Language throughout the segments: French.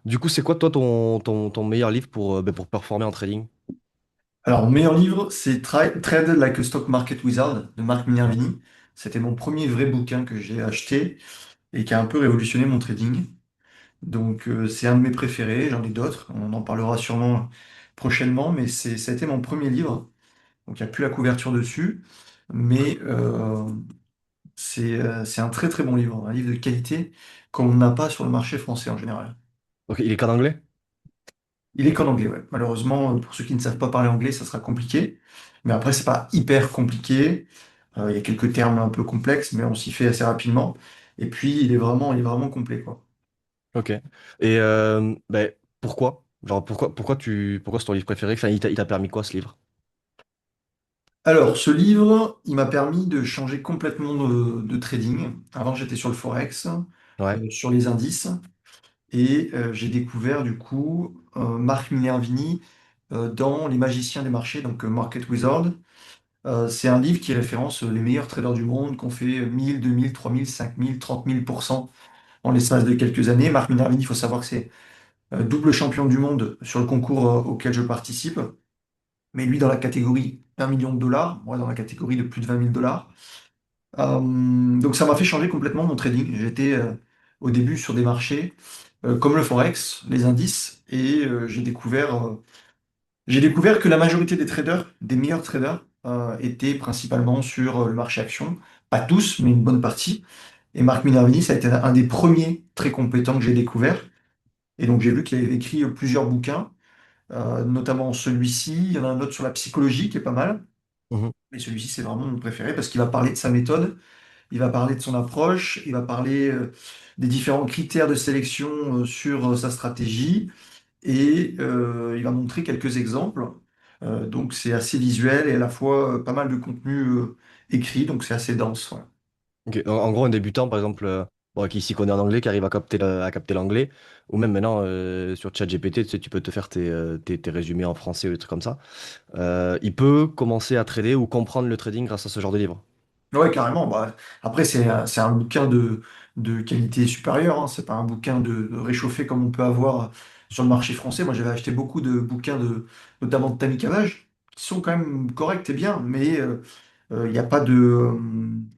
Du coup, c'est quoi toi ton meilleur livre pour performer en trading? Alors, mon meilleur livre, c'est Trade Like a Stock Market Wizard de Marc Ouais. Minervini. C'était mon premier vrai bouquin que j'ai acheté et qui a un peu révolutionné mon trading. Donc, c'est un de mes préférés. J'en ai d'autres. On en parlera sûrement prochainement, mais ça a été mon premier livre. Donc, il n'y a plus la couverture dessus. Mais c'est un très très bon livre. Un livre de qualité qu'on n'a pas sur le marché français en général. Ok, il est qu'en anglais? Il est qu'en anglais, ouais. Malheureusement, pour ceux qui ne savent pas parler anglais, ça sera compliqué. Mais après, c'est pas hyper compliqué. Il y a quelques termes un peu complexes, mais on s'y fait assez rapidement. Et puis, il est vraiment complet, quoi. Ok. Et ben, pourquoi? Genre pourquoi c'est ton livre préféré? Enfin, il t'a permis quoi ce livre? Alors, ce livre, il m'a permis de changer complètement de trading. Avant, j'étais sur le Forex, Ouais. sur les indices, et j'ai découvert, du coup, Marc Minervini dans Les Magiciens des marchés, donc Market Wizard. C'est un livre qui référence les meilleurs traders du monde qui ont fait 1000, 2000, 3000, 5000, 30 000% en l'espace de quelques années. Marc Minervini, il faut savoir que c'est double champion du monde sur le concours auquel je participe, mais lui dans la catégorie 1 million de dollars, moi dans la catégorie de plus de 20 000 dollars. Donc ça m'a fait changer complètement mon trading. J'étais au début sur des marchés comme le Forex, les indices, et j'ai découvert que la majorité des traders, des meilleurs traders, étaient principalement sur le marché action. Pas tous, mais une bonne partie. Et Marc Minervini, ça a été un des premiers très compétents que j'ai découvert. Et donc j'ai vu qu'il avait écrit plusieurs bouquins, notamment celui-ci. Il y en a un autre sur la psychologie qui est pas mal. Mhm. Mais celui-ci, c'est vraiment mon préféré parce qu'il va parler de sa méthode, il va parler de son approche, il va parler des différents critères de sélection sur sa stratégie et il va montrer quelques exemples. Donc c'est assez visuel et à la fois pas mal de contenu écrit, donc c'est assez dense. Ouais. Ok. En gros, un débutant, par exemple, bon, qui s'y connaît en anglais, qui arrive à capter l'anglais, ou même maintenant sur ChatGPT, tu sais, tu peux te faire tes résumés en français ou des trucs comme ça. Il peut commencer à trader ou comprendre le trading grâce à ce genre de livre. Ouais, carrément. Bah, après, c'est un bouquin de qualité supérieure, hein. C'est pas un bouquin de réchauffé comme on peut avoir sur le marché français. Moi, j'avais acheté beaucoup de bouquins, notamment de Tammy Cavage, qui sont quand même corrects et bien, mais il n'y a pas de.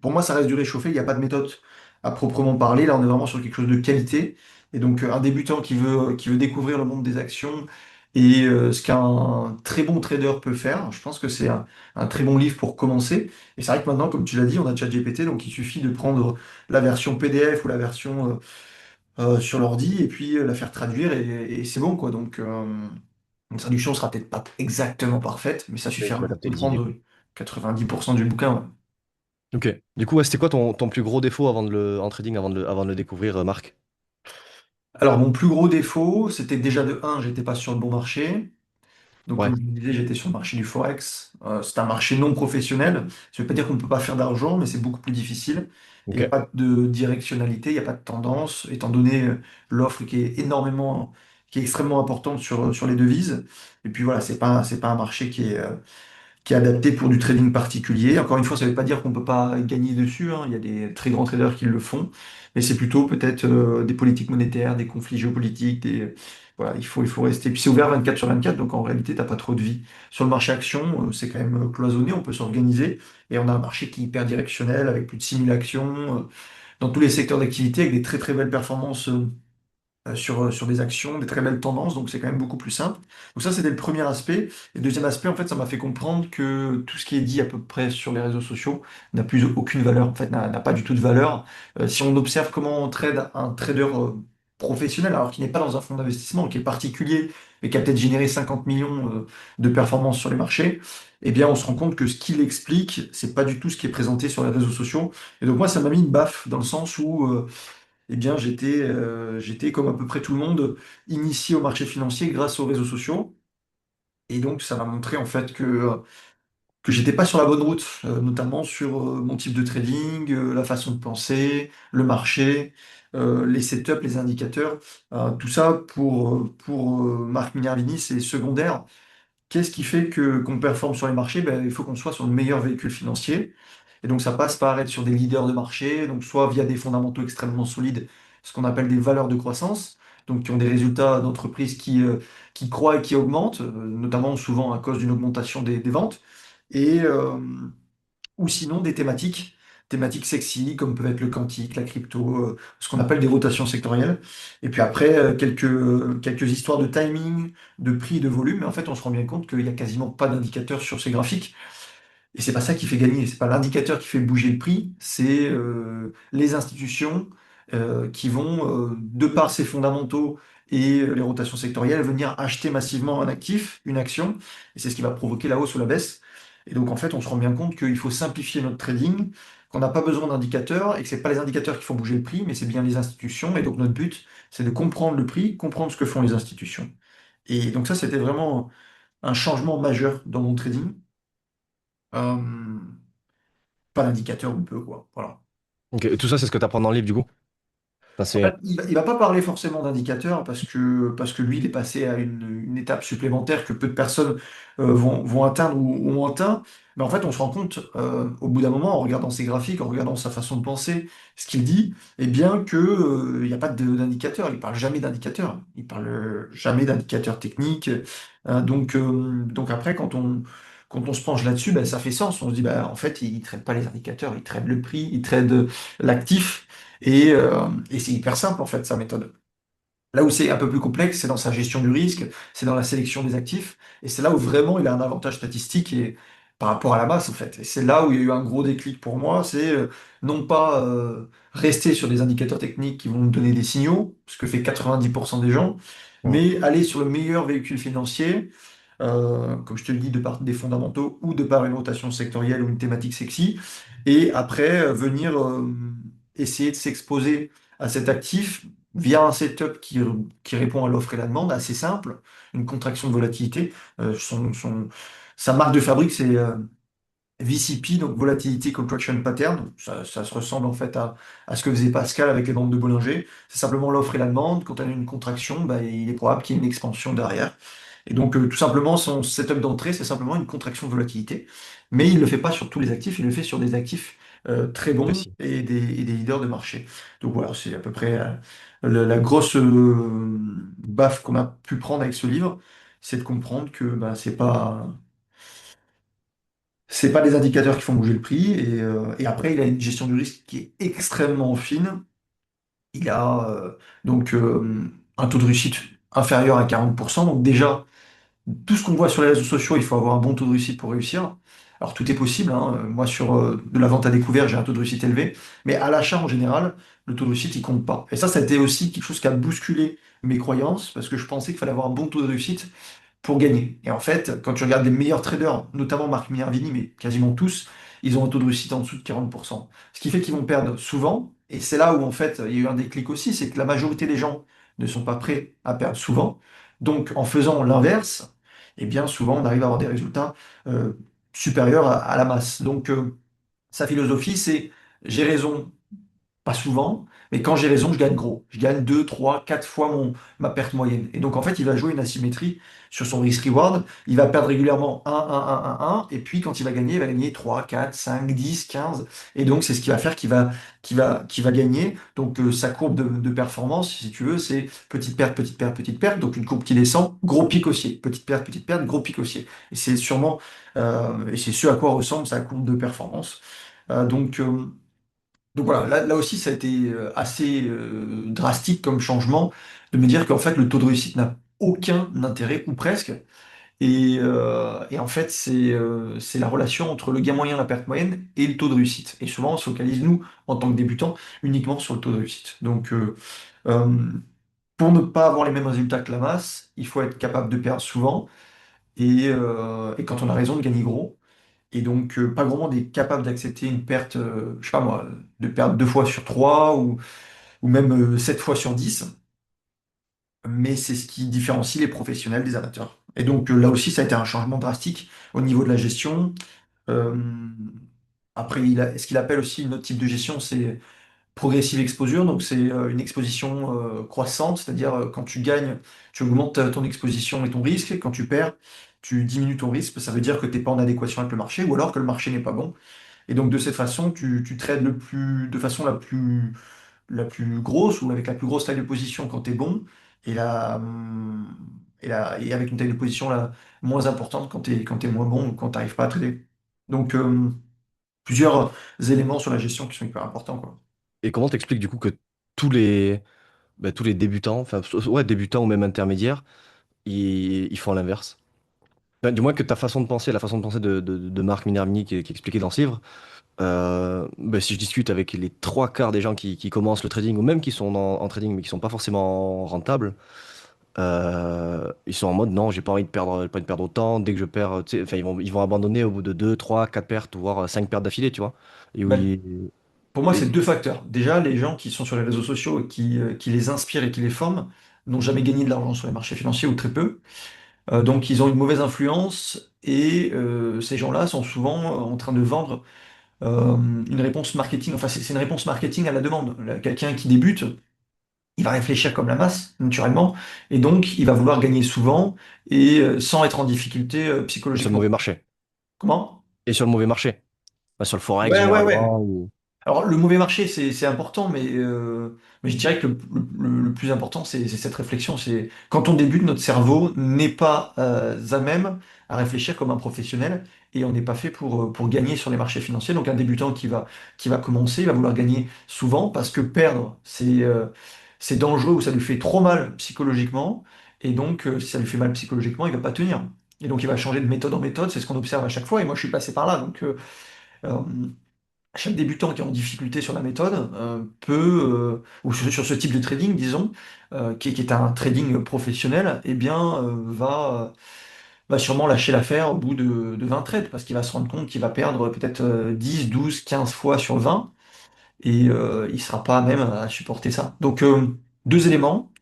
Pour moi, ça reste du réchauffé, il n'y a pas de méthode à proprement parler. Là, on est vraiment sur quelque chose de qualité. Et donc, un débutant qui veut découvrir le monde des actions et ce qu'un très bon trader peut faire, je pense que c'est un très bon livre pour commencer. Et c'est vrai que maintenant, comme tu l'as dit, on a ChatGPT, donc il suffit de prendre la version PDF ou la version sur l'ordi et puis la faire traduire et c'est bon, quoi. Donc, une traduction sera peut-être pas exactement parfaite, mais ça Mais tu suffira vas pour capter les idées, comprendre quoi. 90% du bouquin. Ouais. Ok. Du coup, ouais, c'était quoi ton plus gros défaut en trading avant de le découvrir, Marc? Alors, mon plus gros défaut, c'était que déjà de un, j'étais pas sur le bon marché. Donc, Ouais. comme je vous disais, j'étais sur le marché du Forex. C'est un marché non professionnel. Ça veut pas dire qu'on ne peut pas faire d'argent, mais c'est beaucoup plus difficile. Il n'y a Ok. pas de directionnalité, il n'y a pas de tendance, étant donné l'offre qui est extrêmement importante sur les devises. Et puis voilà, c'est pas un marché qui est adapté pour du trading particulier. Encore une fois, ça ne veut pas dire qu'on ne peut pas gagner dessus, hein. Il y a des très grands traders qui le font, mais c'est plutôt peut-être des politiques monétaires, des conflits géopolitiques, voilà, il faut rester. Puis c'est ouvert 24 sur 24, donc en réalité, tu n'as pas trop de vie. Sur le marché action, c'est quand même cloisonné, on peut s'organiser, et on a un marché qui est hyper directionnel, avec plus de 6000 actions, dans tous les secteurs d'activité, avec des très très belles performances sur des actions, des très belles tendances, donc c'est quand même beaucoup plus simple. Donc ça, c'était le premier aspect. Et le deuxième aspect, en fait, ça m'a fait comprendre que tout ce qui est dit à peu près sur les réseaux sociaux n'a plus aucune valeur, en fait, n'a pas du tout de valeur. Si on observe comment on trade un trader professionnel, alors qui n'est pas dans un fonds d'investissement, qui est particulier, mais qui a peut-être généré 50 millions de performances sur les marchés, eh bien, on se rend compte que ce qu'il explique, c'est pas du tout ce qui est présenté sur les réseaux sociaux. Et donc moi, ça m'a mis une baffe dans le sens où eh bien, j'étais, comme à peu près tout le monde, initié au marché financier grâce aux réseaux sociaux. Et donc, ça m'a montré en fait que j'étais pas sur la bonne route, notamment sur mon type de trading, la façon de penser, le marché, les setups, les indicateurs. Tout ça pour Marc Minervini, c'est secondaire. Qu'est-ce qui fait que qu'on performe sur les marchés? Ben, il faut qu'on soit sur le meilleur véhicule financier. Et donc ça passe par être sur des leaders de marché, donc soit via des fondamentaux extrêmement solides, ce qu'on appelle des valeurs de croissance. donc qui ont des résultats d'entreprise qui croient et qui augmentent, notamment souvent à cause d'une augmentation des ventes, et, ou sinon des thématiques sexy, comme peuvent être le quantique, la crypto, ce qu'on appelle des rotations sectorielles. Et puis après, quelques histoires de timing, de prix, de volume, mais en fait, on se rend bien compte qu'il n'y a quasiment pas d'indicateurs sur ces graphiques. Et c'est pas ça qui fait gagner, c'est pas l'indicateur qui fait bouger le prix, c'est les institutions qui vont, de par ces fondamentaux et les rotations sectorielles, venir acheter massivement un actif, une action, et c'est ce qui va provoquer la hausse ou la baisse. Et donc en fait, on se rend bien compte qu'il faut simplifier notre trading, qu'on n'a pas besoin d'indicateurs, et que c'est pas les indicateurs qui font bouger le prix, mais c'est bien les institutions. Et donc notre but, c'est de comprendre le prix, comprendre ce que font les institutions. Et donc ça, c'était vraiment un changement majeur dans mon trading. Euh, Pas d'indicateur ou peu, quoi. Voilà. Ok, et tout ça, c'est ce que tu apprends dans le livre, du coup? Enfin, En c'est... fait, il va pas parler forcément d'indicateur parce que lui, il est passé à une étape supplémentaire que peu de personnes vont atteindre ou ont atteint. Mais en fait, on se rend compte au bout d'un moment, en regardant ses graphiques, en regardant sa façon de penser, ce qu'il dit, eh bien que il n'y a pas d'indicateur. Il parle jamais d'indicateur. Il parle jamais d'indicateur technique. Donc après, quand on se penche là-dessus, ben, ça fait sens. On se dit, ben, en fait, il ne traite pas les indicateurs, il traite le prix, il traite l'actif. Et c'est hyper simple en fait sa méthode. Là où c'est un peu plus complexe, c'est dans sa gestion du risque, c'est dans la sélection des actifs, et c'est là où vraiment il a un avantage statistique et, par rapport à la masse en fait. Et c'est là où il y a eu un gros déclic pour moi, c'est non pas rester sur des indicateurs techniques qui vont nous donner des signaux, ce que fait 90% des gens, Hmm. mais aller sur le meilleur véhicule financier, comme je te le dis, de par des fondamentaux ou de par une rotation sectorielle ou une thématique sexy, et après venir essayer de s'exposer à cet actif via un setup qui répond à l'offre et la demande, assez simple, une contraction de volatilité. Sa marque de fabrique, c'est VCP, donc Volatility Contraction Pattern. Ça se ressemble en fait à ce que faisait Pascal avec les bandes de Bollinger. C'est simplement l'offre et la demande. Quand on a une contraction, bah, il est probable qu'il y ait une expansion derrière. Et donc, tout simplement, son setup d'entrée, c'est simplement une contraction de volatilité. Mais il ne le fait pas sur tous les actifs, il le fait sur des actifs très bons Précis. et des leaders de marché. Donc voilà, c'est à peu près la grosse baffe qu'on a pu prendre avec ce livre, c'est de comprendre que bah, c'est pas des indicateurs qui font bouger le prix. Et après, il a une gestion du risque qui est extrêmement fine. Il a un taux de réussite inférieur à 40%. Donc déjà, tout ce qu'on voit sur les réseaux sociaux, il faut avoir un bon taux de réussite pour réussir. Alors tout est possible, hein. Moi, sur de la vente à découvert, j'ai un taux de réussite élevé. Mais à l'achat, en général, le taux de réussite, il compte pas. Et ça a été aussi quelque chose qui a bousculé mes croyances, parce que je pensais qu'il fallait avoir un bon taux de réussite pour gagner. Et en fait, quand tu regardes les meilleurs traders, notamment Marc Minervini, mais quasiment tous, ils ont un taux de réussite en dessous de 40%. Ce qui fait qu'ils vont perdre souvent. Et c'est là où, en fait, il y a eu un déclic aussi, c'est que la majorité des gens ne sont pas prêts à perdre souvent. Donc, en faisant l'inverse, eh bien, souvent, on arrive à avoir des résultats euh, supérieurs à la masse. Donc, sa philosophie, c'est j'ai raison pas souvent, mais quand j'ai raison, je gagne gros. Je gagne 2, 3, 4 fois ma perte moyenne. Et donc, en fait, il va jouer une asymétrie sur son risk-reward. Il va perdre régulièrement 1, et puis quand il va gagner 3, 4, 5, 10, 15. Et donc, c'est ce qui va faire qu'il va gagner. Donc, sa courbe de performance, si tu veux, c'est petite perte, petite perte, petite perte. Donc, une courbe qui descend, gros pic haussier. Petite perte, gros pic haussier. Et c'est sûrement, et c'est ce à quoi ressemble sa courbe de performance. Euh, donc, euh, donc voilà, là aussi, ça a été assez drastique comme changement de me dire qu'en fait, le taux de réussite n'a aucun intérêt, ou presque. Et en fait, c'est la relation entre le gain moyen, la perte moyenne et le taux de réussite. Et souvent, on se focalise, nous, en tant que débutants, uniquement sur le taux de réussite. Donc, euh, pour ne pas avoir les mêmes résultats que la masse, il faut être capable de perdre souvent et quand on a raison, de gagner gros. Et donc, pas grand monde est capable d'accepter une perte, je sais pas moi, de perdre 2 fois sur 3 ou même 7 fois sur 10. Mais c'est ce qui différencie les professionnels des amateurs. Et donc, là aussi, ça a été un changement drastique au niveau de la gestion. Euh, Après, ce qu'il appelle aussi une autre type de gestion, c'est progressive exposure. Donc, c'est une exposition croissante, c'est-à-dire quand tu gagnes, tu augmentes ton exposition et ton risque. Quand tu perds, tu diminues ton risque. Ça veut dire que tu n'es pas en adéquation avec le marché ou alors que le marché n'est pas bon. Et donc de cette façon, tu trades de façon la plus grosse ou avec la plus grosse taille de position quand tu es bon. et, et avec une taille de position là, moins importante quand t'es moins bon ou quand t'arrives pas à trader. Donc, plusieurs éléments sur la gestion qui sont hyper importants, quoi. Et comment t'expliques du coup que tous les, tous les débutants, enfin, ouais, débutants ou même intermédiaires, ils font l'inverse? Enfin, du moins que ta façon de penser, la façon de penser de Marc Minervini qui est expliqué dans ce livre, si je discute avec les trois quarts des gens qui commencent le trading ou même qui sont en trading mais qui sont pas forcément rentables, ils sont en mode non, j'ai pas envie de perdre, pas envie de perdre autant. Dès que je perds, tu sais, enfin, ils vont abandonner au bout de 2 3 4 pertes, voire 5 pertes d'affilée, tu vois. Et Ben, oui. pour moi, c'est deux facteurs. Déjà, les gens qui sont sur les réseaux sociaux et qui les inspirent et qui les forment n'ont jamais gagné de l'argent sur les marchés financiers ou très peu. Donc, ils ont une mauvaise influence et ces gens-là sont souvent en train de vendre une réponse marketing. Enfin, c'est une réponse marketing à la demande. Quelqu'un qui débute, il va réfléchir comme la masse, naturellement, et donc il va vouloir gagner souvent et sans être en difficulté Et sur le mauvais psychologiquement. marché. Comment? Et sur le mauvais marché. Pas sur le forex Ouais, ouais, ouais. généralement. Alors, le mauvais marché, c'est important, mais je dirais que le plus important, c'est cette réflexion. C'est quand on débute, notre cerveau n'est pas à même à réfléchir comme un professionnel et on n'est pas fait pour gagner sur les marchés financiers. Donc, un débutant qui va commencer, il va vouloir gagner souvent parce que perdre, c'est dangereux ou ça lui fait trop mal psychologiquement. Et donc, si ça lui fait mal psychologiquement, il va pas tenir. Et donc, il va changer de méthode en méthode. C'est ce qu'on observe à chaque fois. Et moi, je suis passé par là. Donc, euh, chaque débutant qui est en difficulté sur la méthode ou sur ce type de trading, disons, qui est un trading professionnel, eh bien, va sûrement lâcher l'affaire au bout de 20 trades, parce qu'il va se rendre compte qu'il va perdre peut-être 10, 12, 15 fois sur 20, et il ne sera pas à même à supporter ça. Donc, deux éléments.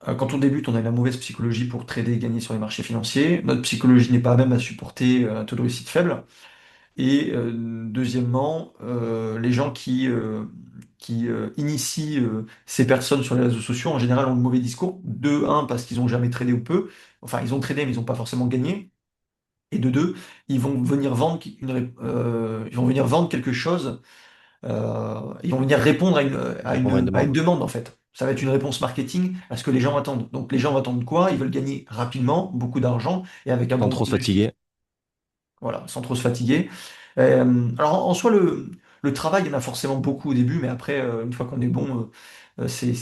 Quand on débute, on a la mauvaise psychologie pour trader et gagner sur les marchés financiers. Notre psychologie n'est pas à même à supporter un taux de réussite faible. Et deuxièmement, les gens qui initient ces personnes sur les réseaux sociaux, en général, ont de mauvais discours. De un, parce qu'ils n'ont jamais tradé ou peu. Enfin, ils ont tradé, mais ils n'ont pas forcément gagné. Et de deux, ils vont venir vendre, ils vont venir vendre quelque chose. Ils vont venir répondre Répondre à une à une demande. demande, en fait. Ça va être une réponse marketing à ce que les gens attendent. Donc, les gens attendent quoi? Ils veulent gagner rapidement, beaucoup d'argent et avec un Sans bon trop taux se de réussite. fatiguer. Voilà, sans trop se fatiguer. Alors en soi, le travail, il y en a forcément beaucoup au début, mais après, une fois qu'on est bon, c'est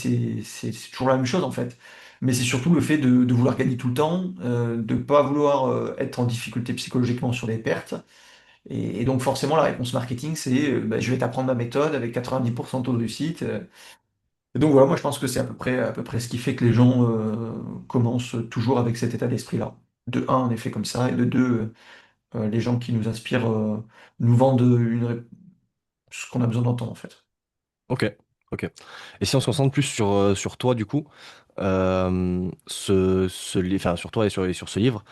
toujours la même chose en fait. Mais c'est surtout le fait de vouloir gagner tout le temps, de pas vouloir être en difficulté psychologiquement sur les pertes. Et donc forcément, la réponse marketing, c'est bah, je vais t'apprendre ma méthode avec 90% de taux de réussite. Et donc voilà, moi je pense que c'est à peu près ce qui fait que les gens commencent toujours avec cet état d'esprit-là. De un, en effet, comme ça, et de deux, les gens qui nous inspirent nous vendent ce qu'on a besoin d'entendre en fait. Ok, ok. Et si on se concentre plus sur toi, du coup, enfin, sur toi et sur ce livre,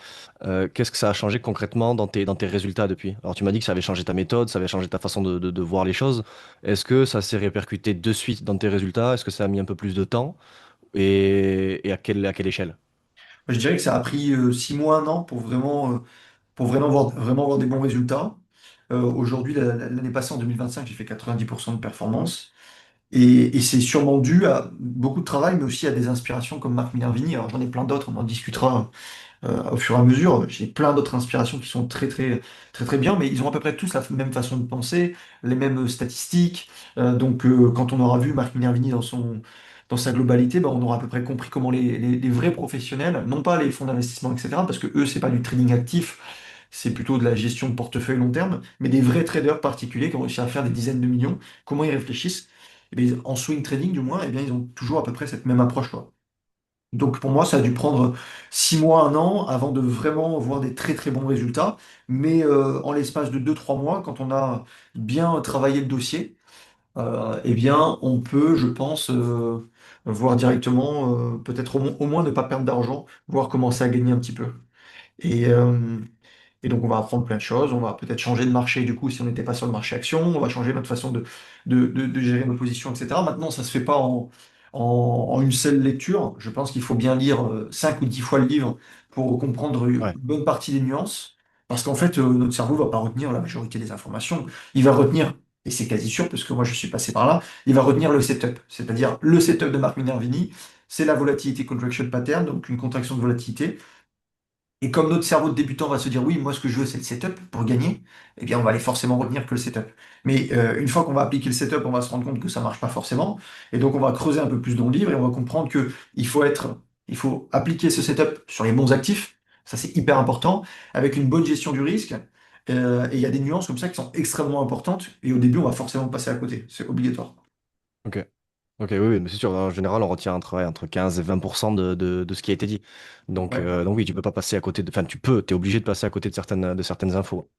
qu'est-ce que ça a changé concrètement dans tes résultats depuis? Alors, tu m'as dit que ça avait changé ta méthode, ça avait changé ta façon de voir les choses. Est-ce que ça s'est répercuté de suite dans tes résultats? Est-ce que ça a mis un peu plus de temps? Et à quelle échelle? Je dirais que ça a pris 6 mois, un an pour vraiment voir des bons résultats. Aujourd'hui, l'année passée, en 2025, j'ai fait 90% de performance. Et c'est sûrement dû à beaucoup de travail, mais aussi à des inspirations comme Marc Minervini. Alors j'en ai plein d'autres, on en discutera au fur et à mesure. J'ai plein d'autres inspirations qui sont très bien, mais ils ont à peu près tous la même façon de penser, les mêmes statistiques. Donc, quand on aura vu Marc Minervini dans sa globalité, bah, on aura à peu près compris comment les vrais professionnels, non pas les fonds d'investissement, etc., parce que eux, c'est pas du trading actif, c'est plutôt de la gestion de portefeuille long terme, mais des vrais traders particuliers qui ont réussi à faire des dizaines de millions, comment ils réfléchissent. Eh bien, en swing trading, du moins, eh bien, ils ont toujours à peu près cette même approche, quoi. Donc pour moi, ça a dû prendre 6 mois, un an avant de vraiment voir des très bons résultats. Mais en l'espace de 2, 3 mois, quand on a bien travaillé le dossier, eh bien on peut, je pense, voir directement, peut-être au moins ne pas perdre d'argent, voire commencer à gagner un petit peu. Et, euh, et donc, on va apprendre plein de choses. On va peut-être changer de marché, du coup, si on n'était pas sur le marché action. On va changer notre façon de gérer nos positions, etc. Maintenant, ça ne se fait pas en une seule lecture. Je pense qu'il faut bien lire 5 ou 10 fois le livre pour comprendre une Ouais. bonne partie des nuances. Parce qu'en fait, notre cerveau ne va pas retenir la majorité des informations. Il va retenir, et c'est quasi sûr, parce que moi, je suis passé par là, il va retenir le setup. C'est-à-dire le setup de Marc Minervini. c'est la volatility contraction pattern, donc une contraction de volatilité. Et comme notre cerveau de débutant va se dire oui, moi ce que je veux c'est le setup pour gagner, eh bien on va aller forcément retenir que le setup. Mais une fois qu'on va appliquer le setup, on va se rendre compte que ça marche pas forcément. Et donc on va creuser un peu plus dans le livre et on va comprendre que il faut appliquer ce setup sur les bons actifs. Ça c'est hyper important, avec une bonne gestion du risque. Et il y a des nuances comme ça qui sont extrêmement importantes. Et au début, on va forcément passer à côté. C'est obligatoire. Ok. Ok, oui, oui, mais c'est sûr, en général, on retient entre 15 et 20% de ce qui a été dit. Ouais. Donc oui, tu peux pas passer à côté de. Enfin, tu es obligé de passer à côté de certaines infos.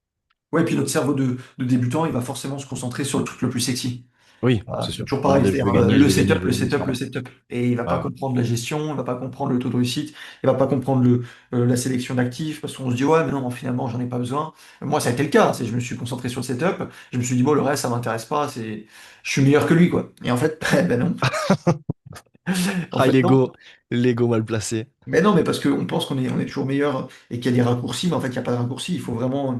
Ouais, et puis notre cerveau de débutant, il va forcément se concentrer sur le truc le plus sexy. Oui, c'est C'est sûr. toujours En mode pareil, je c'est-à-dire veux gagner, je le vais gagner, setup, je vais le gagner, setup, etc. le setup. Et il va pas Ouais. comprendre la gestion, il va pas comprendre le taux de réussite, il va pas comprendre la sélection d'actifs, parce qu'on se dit, ouais, mais non, finalement, j'en ai pas besoin. Moi, ça a été le cas, je me suis concentré sur le setup, je me suis dit, bon, le reste, ça m'intéresse pas, je suis meilleur que lui, quoi. Et en fait, ben non. En Ah, fait, non. l'ego mal placé. Mais non, mais parce qu'on pense on est toujours meilleur et qu'il y a des raccourcis, mais en fait, il n'y a pas de raccourcis, faut vraiment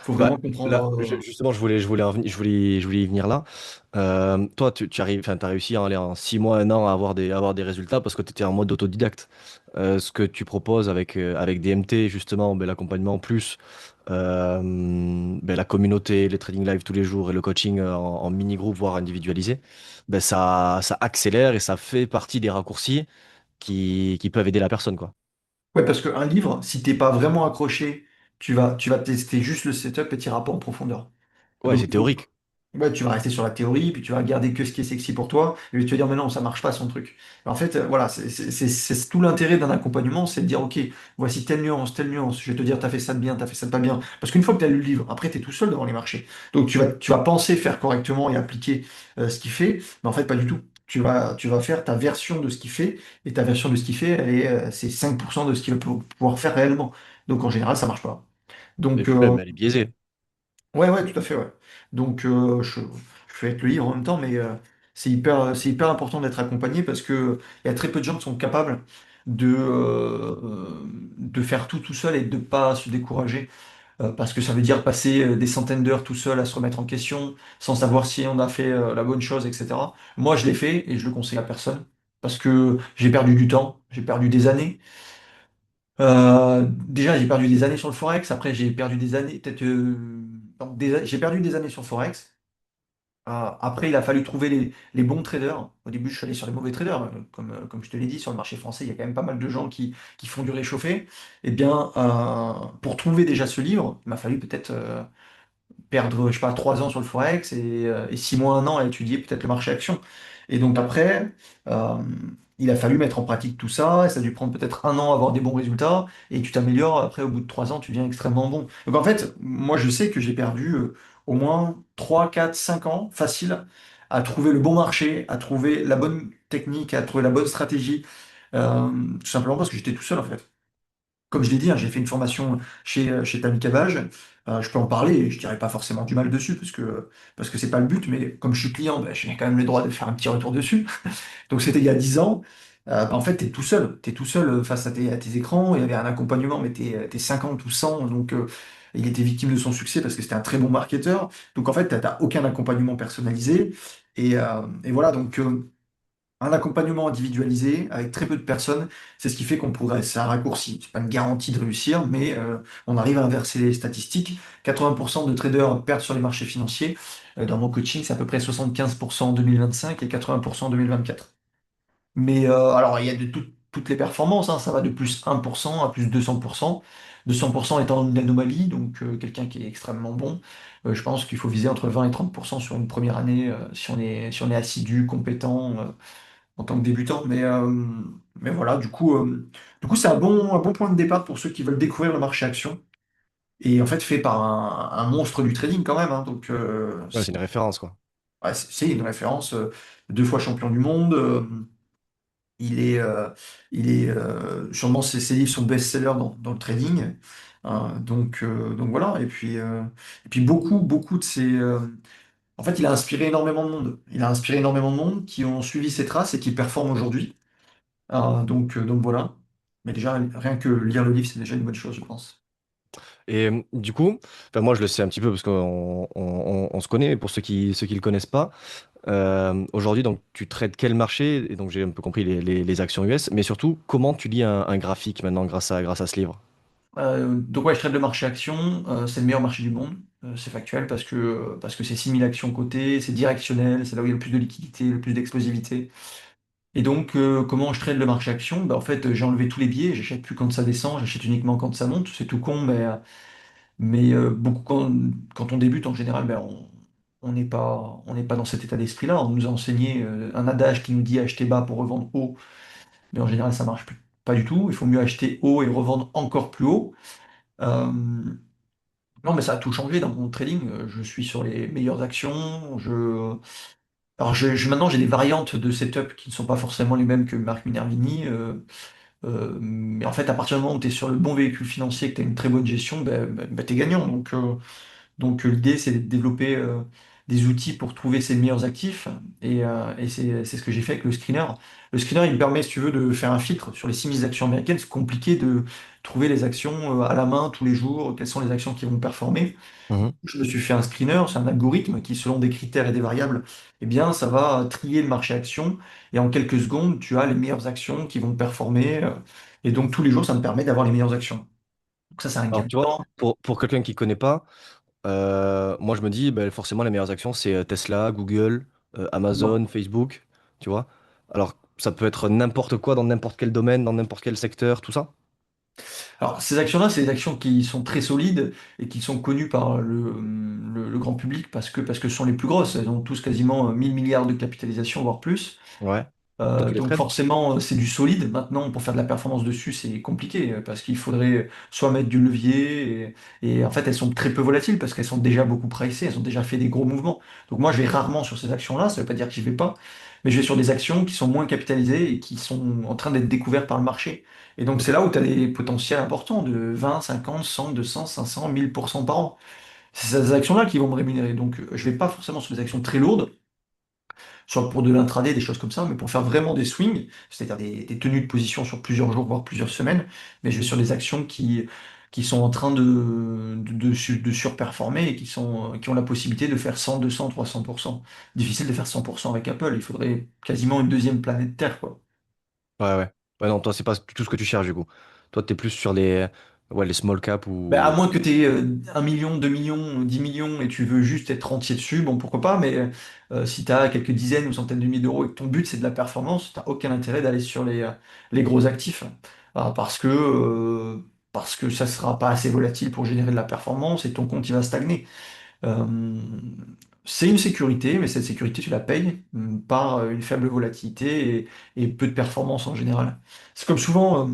Bah, là, comprendre. justement, je voulais y venir là. Toi, tu arrives, enfin, t'as réussi à aller en 6 mois, un an à avoir des résultats parce que tu étais en mode autodidacte. Ce que tu proposes avec DMT, justement, ben, l'accompagnement plus ben, la communauté, les trading live tous les jours et le coaching en mini-groupe, voire individualisé, ben, ça accélère et ça fait partie des raccourcis qui peuvent aider la personne, quoi. Ouais, parce qu'un livre, si t'es pas vraiment accroché, tu vas tester juste le setup et tu n'iras pas en profondeur. Ouais, c'est théorique. Ouais, tu vas rester sur la théorie, puis tu vas regarder que ce qui est sexy pour toi, et puis tu vas dire, mais non, ça marche pas son truc. En fait, voilà, c'est tout l'intérêt d'un accompagnement, c'est de dire, ok, voici telle nuance, je vais te dire, t'as fait ça de bien, t'as fait ça de pas bien. Parce qu'une fois que tu as lu le livre, après, tu es tout seul devant les marchés. Donc tu vas penser faire correctement et appliquer ce qu'il fait, mais en fait, pas du tout. Tu vas faire ta version de ce qu'il fait, et ta version de ce qu'il fait, c'est 5% de ce qu'il va pouvoir faire réellement. Donc en général, ça marche pas. Et Donc, puis même, elle est biaisée. ouais, ouais, tout à fait, ouais. Donc, je fais avec le livre en même temps, mais c'est hyper important d'être accompagné parce que il y a très peu de gens qui sont capables de faire tout seul et de pas se décourager. Parce que ça veut dire passer des centaines d'heures tout seul à se remettre en question, sans savoir si on a fait la bonne chose, etc. Moi, je l'ai fait et je le conseille à personne parce que j'ai perdu du temps, j'ai perdu des années. Déjà, j'ai perdu des années sur le Forex. Après, j'ai perdu des années, peut-être, donc, j'ai perdu des années sur le Forex. Après, il a fallu trouver les bons traders. Au début, je suis allé sur les mauvais traders. Comme je te l'ai dit, sur le marché français, il y a quand même pas mal de gens qui font du réchauffé. Eh bien, pour trouver déjà ce livre, il m'a fallu peut-être perdre, je sais pas, 3 ans sur le Forex et 6 mois, un an à étudier peut-être le marché action. Et donc après, euh, il a fallu mettre en pratique tout ça, et ça a dû prendre peut-être un an à avoir des bons résultats, et tu t'améliores, après au bout de 3 ans, tu deviens extrêmement bon. Donc en fait, moi je sais que j'ai perdu au moins 3 4 5 ans facile à trouver le bon marché, à trouver la bonne technique, à trouver la bonne stratégie, tout simplement parce que j'étais tout seul en fait. Comme je l'ai dit, hein, j'ai fait une formation chez Tammy Cavage. Je peux en parler, et je dirais pas forcément du mal dessus, parce que c'est pas le but, mais comme je suis client, ben, j'ai quand même le droit de faire un petit retour dessus. Donc c'était il y a 10 ans. En fait, tu es tout seul face à tes écrans. Il y avait un accompagnement, mais t'es 50 ou 100. Donc il était victime de son succès parce que c'était un très bon marketeur. Donc en fait, t'as aucun accompagnement personnalisé. Et voilà, donc un accompagnement individualisé avec très peu de personnes, c'est ce qui fait qu'on progresse. C'est un raccourci. C'est pas une garantie de réussir, mais on arrive à inverser les statistiques. 80% de traders perdent sur les marchés financiers. Dans mon coaching, c'est à peu près 75% en 2025 et 80% en 2024. Mais alors, il y a toutes les performances, hein. Ça va de plus 1% à plus 200%. 200% étant une anomalie, donc quelqu'un qui est extrêmement bon. Je pense qu'il faut viser entre 20 et 30% sur une première année si on est assidu, compétent. En tant que débutant. Mais voilà, du coup c'est un bon point de départ pour ceux qui veulent découvrir le marché action. Et en fait, fait par un monstre du trading quand même, hein. Donc, Ouais, c'est une référence, quoi. ouais, c'est une référence. 2 fois champion du monde. Il est, sûrement ses livres sont best-sellers dans le trading. Donc voilà. Et puis beaucoup de ces. En fait, il a inspiré énormément de monde. Il a inspiré énormément de monde qui ont suivi ses traces et qui performent aujourd'hui. Donc voilà. Mais déjà, rien que lire le livre, c'est déjà une bonne chose, je pense. Et du coup, enfin, moi je le sais un petit peu parce qu'on se connaît, mais pour ceux qui le connaissent pas, aujourd'hui, donc tu traites quel marché? Et donc j'ai un peu compris les actions US, mais surtout, comment tu lis un graphique maintenant grâce à ce livre? Donc ouais, je traite le marché action, c'est le meilleur marché du monde, c'est factuel parce que c'est 6 000 actions cotées, c'est directionnel, c'est là où il y a le plus de liquidité, le plus d'explosivité. Et donc comment je trade le marché action? Bah, en fait, j'ai enlevé tous les biais, j'achète plus quand ça descend, j'achète uniquement quand ça monte, c'est tout con, mais beaucoup quand on débute en général, ben, on n'est pas dans cet état d'esprit-là. On nous a enseigné un adage qui nous dit acheter bas pour revendre haut, mais en général ça marche pas du tout. Il faut mieux acheter haut et revendre encore plus haut. Euh, Non, mais ça a tout changé dans mon trading. Je suis sur les meilleures actions. Alors, maintenant, j'ai des variantes de setup qui ne sont pas forcément les mêmes que Marc Minervini. Mais en fait, à partir du moment où tu es sur le bon véhicule financier, que tu as une très bonne gestion, tu es gagnant. Donc, l'idée, c'est de développer des outils pour trouver ses meilleurs actifs. Et c'est ce que j'ai fait avec le screener. Le screener, il me permet, si tu veux, de faire un filtre sur les 6 000 actions américaines. C'est compliqué de trouver les actions à la main tous les jours, quelles sont les actions qui vont performer. Mhm. Je me suis fait un screener, c'est un algorithme qui, selon des critères et des variables, eh bien, ça va trier le marché action. Et en quelques secondes, tu as les meilleures actions qui vont performer. Et donc, tous les jours, ça me permet d'avoir les meilleures actions. Donc, ça, c'est un gain Alors de tu vois, temps. pour quelqu'un qui connaît pas, moi je me dis, ben, forcément les meilleures actions c'est Tesla, Google, Non. Amazon, Facebook, tu vois. Alors ça peut être n'importe quoi dans n'importe quel domaine, dans n'importe quel secteur, tout ça. Alors, ces actions-là, c'est des actions qui sont très solides et qui sont connues par le grand public parce que ce sont les plus grosses. Elles ont tous quasiment 1000 milliards de capitalisation, voire plus. Ouais. Toi tu les Donc trades? forcément, c'est du solide. Maintenant, pour faire de la performance dessus, c'est compliqué parce qu'il faudrait soit mettre du levier et en fait, elles sont très peu volatiles parce qu'elles sont déjà beaucoup pricées, elles ont déjà fait des gros mouvements. Donc moi, je vais rarement sur ces actions-là. Ça ne veut pas dire que j'y vais pas, mais je vais sur des actions qui sont moins capitalisées et qui sont en train d'être découvertes par le marché. Et donc c'est Ok. là où tu as des potentiels importants de 20, 50, 100, 200, 500, 1000% par an. C'est ces actions-là qui vont me rémunérer. Donc je vais pas forcément sur des actions très lourdes soit pour de l'intraday, des choses comme ça, mais pour faire vraiment des swings, c'est-à-dire des tenues de position sur plusieurs jours, voire plusieurs semaines, mais je vais sur des actions qui sont en train de surperformer et qui ont la possibilité de faire 100, 200, 300%. Difficile de faire 100% avec Apple, il faudrait quasiment une deuxième planète Terre, quoi. Ouais, ouais. Ouais, non, toi c'est pas tout ce que tu cherches du coup. Toi t'es plus sur ouais, les small cap Ben, à ou. moins que tu aies 1 million, 2 millions, 10 millions et tu veux juste être rentier dessus, bon pourquoi pas, mais si tu as quelques dizaines ou centaines de milliers d'euros et que ton but c'est de la performance, tu n'as aucun intérêt d'aller sur les gros actifs. Parce que ça ne sera pas assez volatile pour générer de la performance et ton compte il va stagner. Euh, c'est une sécurité, mais cette sécurité tu la payes par une faible volatilité et peu de performance en général. C'est comme souvent,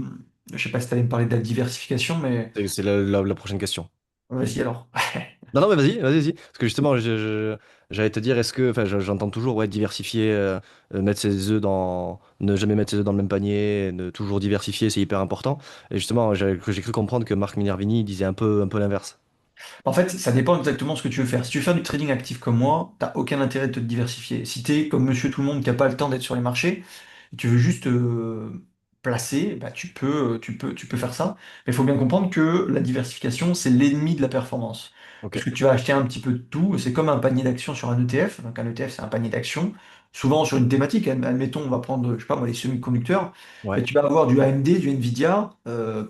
je sais pas si tu allais me parler de la diversification, mais C'est la prochaine question. vas-y alors. Non, non, mais vas-y, vas-y, vas-y. Parce que justement, j'allais te dire, enfin, j'entends toujours, ouais, diversifier, mettre ses œufs ne jamais mettre ses œufs dans le même panier, toujours diversifier, c'est hyper important. Et justement, j'ai cru comprendre que Marc Minervini disait un peu l'inverse. En fait, ça dépend exactement de ce que tu veux faire. Si tu veux faire du trading actif comme moi, t'as aucun intérêt de te diversifier. Si tu es comme monsieur tout le monde qui n'a pas le temps d'être sur les marchés, et tu veux juste placer, bah, tu peux faire ça. Mais il faut bien comprendre que la diversification, c'est l'ennemi de la performance. Ok. Parce que tu vas acheter un petit peu de tout. C'est comme un panier d'actions sur un ETF. Donc un ETF, c'est un panier d'actions. Souvent sur une thématique. Admettons, on va prendre, je sais pas moi, les semi-conducteurs. Ouais. Et tu vas avoir du AMD, du Nvidia,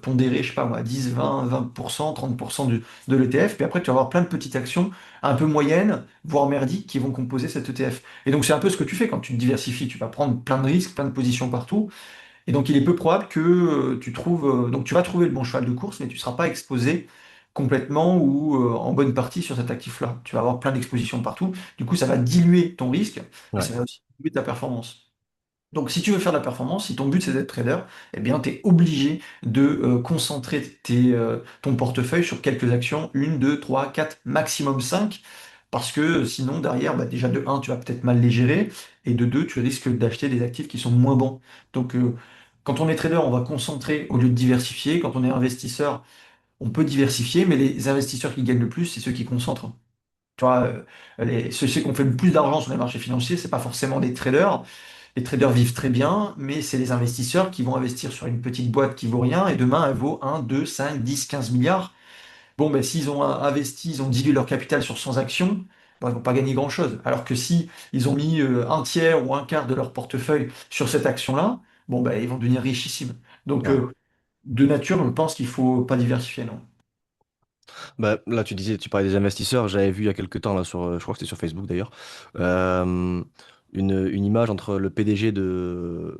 pondéré, je sais pas moi, 10, 20, 20%, 30% de l'ETF, puis après tu vas avoir plein de petites actions un peu moyennes, voire merdiques, qui vont composer cet ETF. Et donc c'est un peu ce que tu fais quand tu te diversifies, tu vas prendre plein de risques, plein de positions partout, et donc il est peu probable que donc tu vas trouver le bon cheval de course, mais tu ne seras pas exposé complètement ou en bonne partie sur cet actif-là. Tu vas avoir plein d'expositions partout, du coup ça va diluer ton risque, et Ouais. ça va aussi diluer ta performance. Donc, si tu veux faire de la performance, si ton but c'est d'être trader, eh bien, tu es obligé de concentrer ton portefeuille sur quelques actions, une, deux, trois, quatre, maximum 5, parce que sinon, derrière, bah, déjà de un, tu vas peut-être mal les gérer, et de deux, tu risques d'acheter des actifs qui sont moins bons. Donc, quand on est trader, on va concentrer au lieu de diversifier. Quand on est investisseur, on peut diversifier, mais les investisseurs qui gagnent le plus, c'est ceux qui concentrent. Tu vois, ceux qui ont fait le plus d'argent sur les marchés financiers, c'est pas forcément des traders. Les traders vivent très bien, mais c'est les investisseurs qui vont investir sur une petite boîte qui vaut rien et demain elle vaut 1, 2, 5, 10, 15 milliards. bon, ben, s'ils ont investi, ils ont dilué leur capital sur 100 actions, bon, ils vont pas gagner grand-chose. Alors que si ils ont mis un tiers ou un quart de leur portefeuille sur cette action-là, bon, ben, ils vont devenir richissimes. Donc, Ouais. de nature, je pense qu'il faut pas diversifier, non. Bah, là, tu disais, tu parlais des investisseurs. J'avais vu il y a quelques temps, là, sur, je crois que c'était sur Facebook d'ailleurs, euh, une image entre le PDG de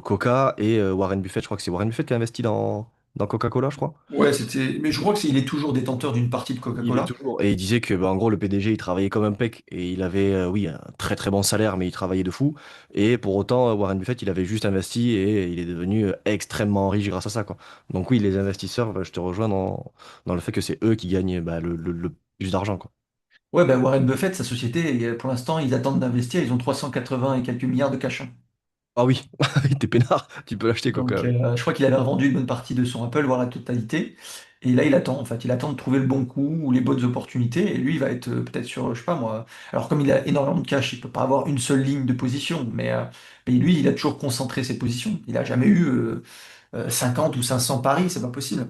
Coca et Warren Buffett. Je crois que c'est Warren Buffett qui a investi dans Coca-Cola, je crois. Ouais, c'était. Mais je crois que il est toujours détenteur d'une partie de Il est Coca-Cola. toujours. Et il disait que, bah, en gros, le PDG, il travaillait comme un pec et il avait, oui, un très très bon salaire, mais il travaillait de fou. Et pour autant, Warren Buffett, il avait juste investi et il est devenu extrêmement riche grâce à ça, quoi. Donc, oui, les investisseurs, bah, je te rejoins dans le fait que c'est eux qui gagnent bah, le plus d'argent, quoi. Ouais, ben Warren Buffett, sa société, pour l'instant, ils attendent d'investir. Ils ont 380 et quelques milliards de cash, hein. Ah oui, t'es peinard, tu peux l'acheter, Coca. Donc, Ouais. je crois qu'il avait revendu une bonne partie de son Apple, voire la totalité. Et là, il attend, en fait. Il attend de trouver le bon coup ou les bonnes opportunités. Et lui, il va être peut-être sur, je sais pas moi. Alors, comme il a énormément de cash, il peut pas avoir une seule ligne de position. Mais lui, il a toujours concentré ses positions. Il a jamais eu 50 ou 500 paris, c'est pas possible.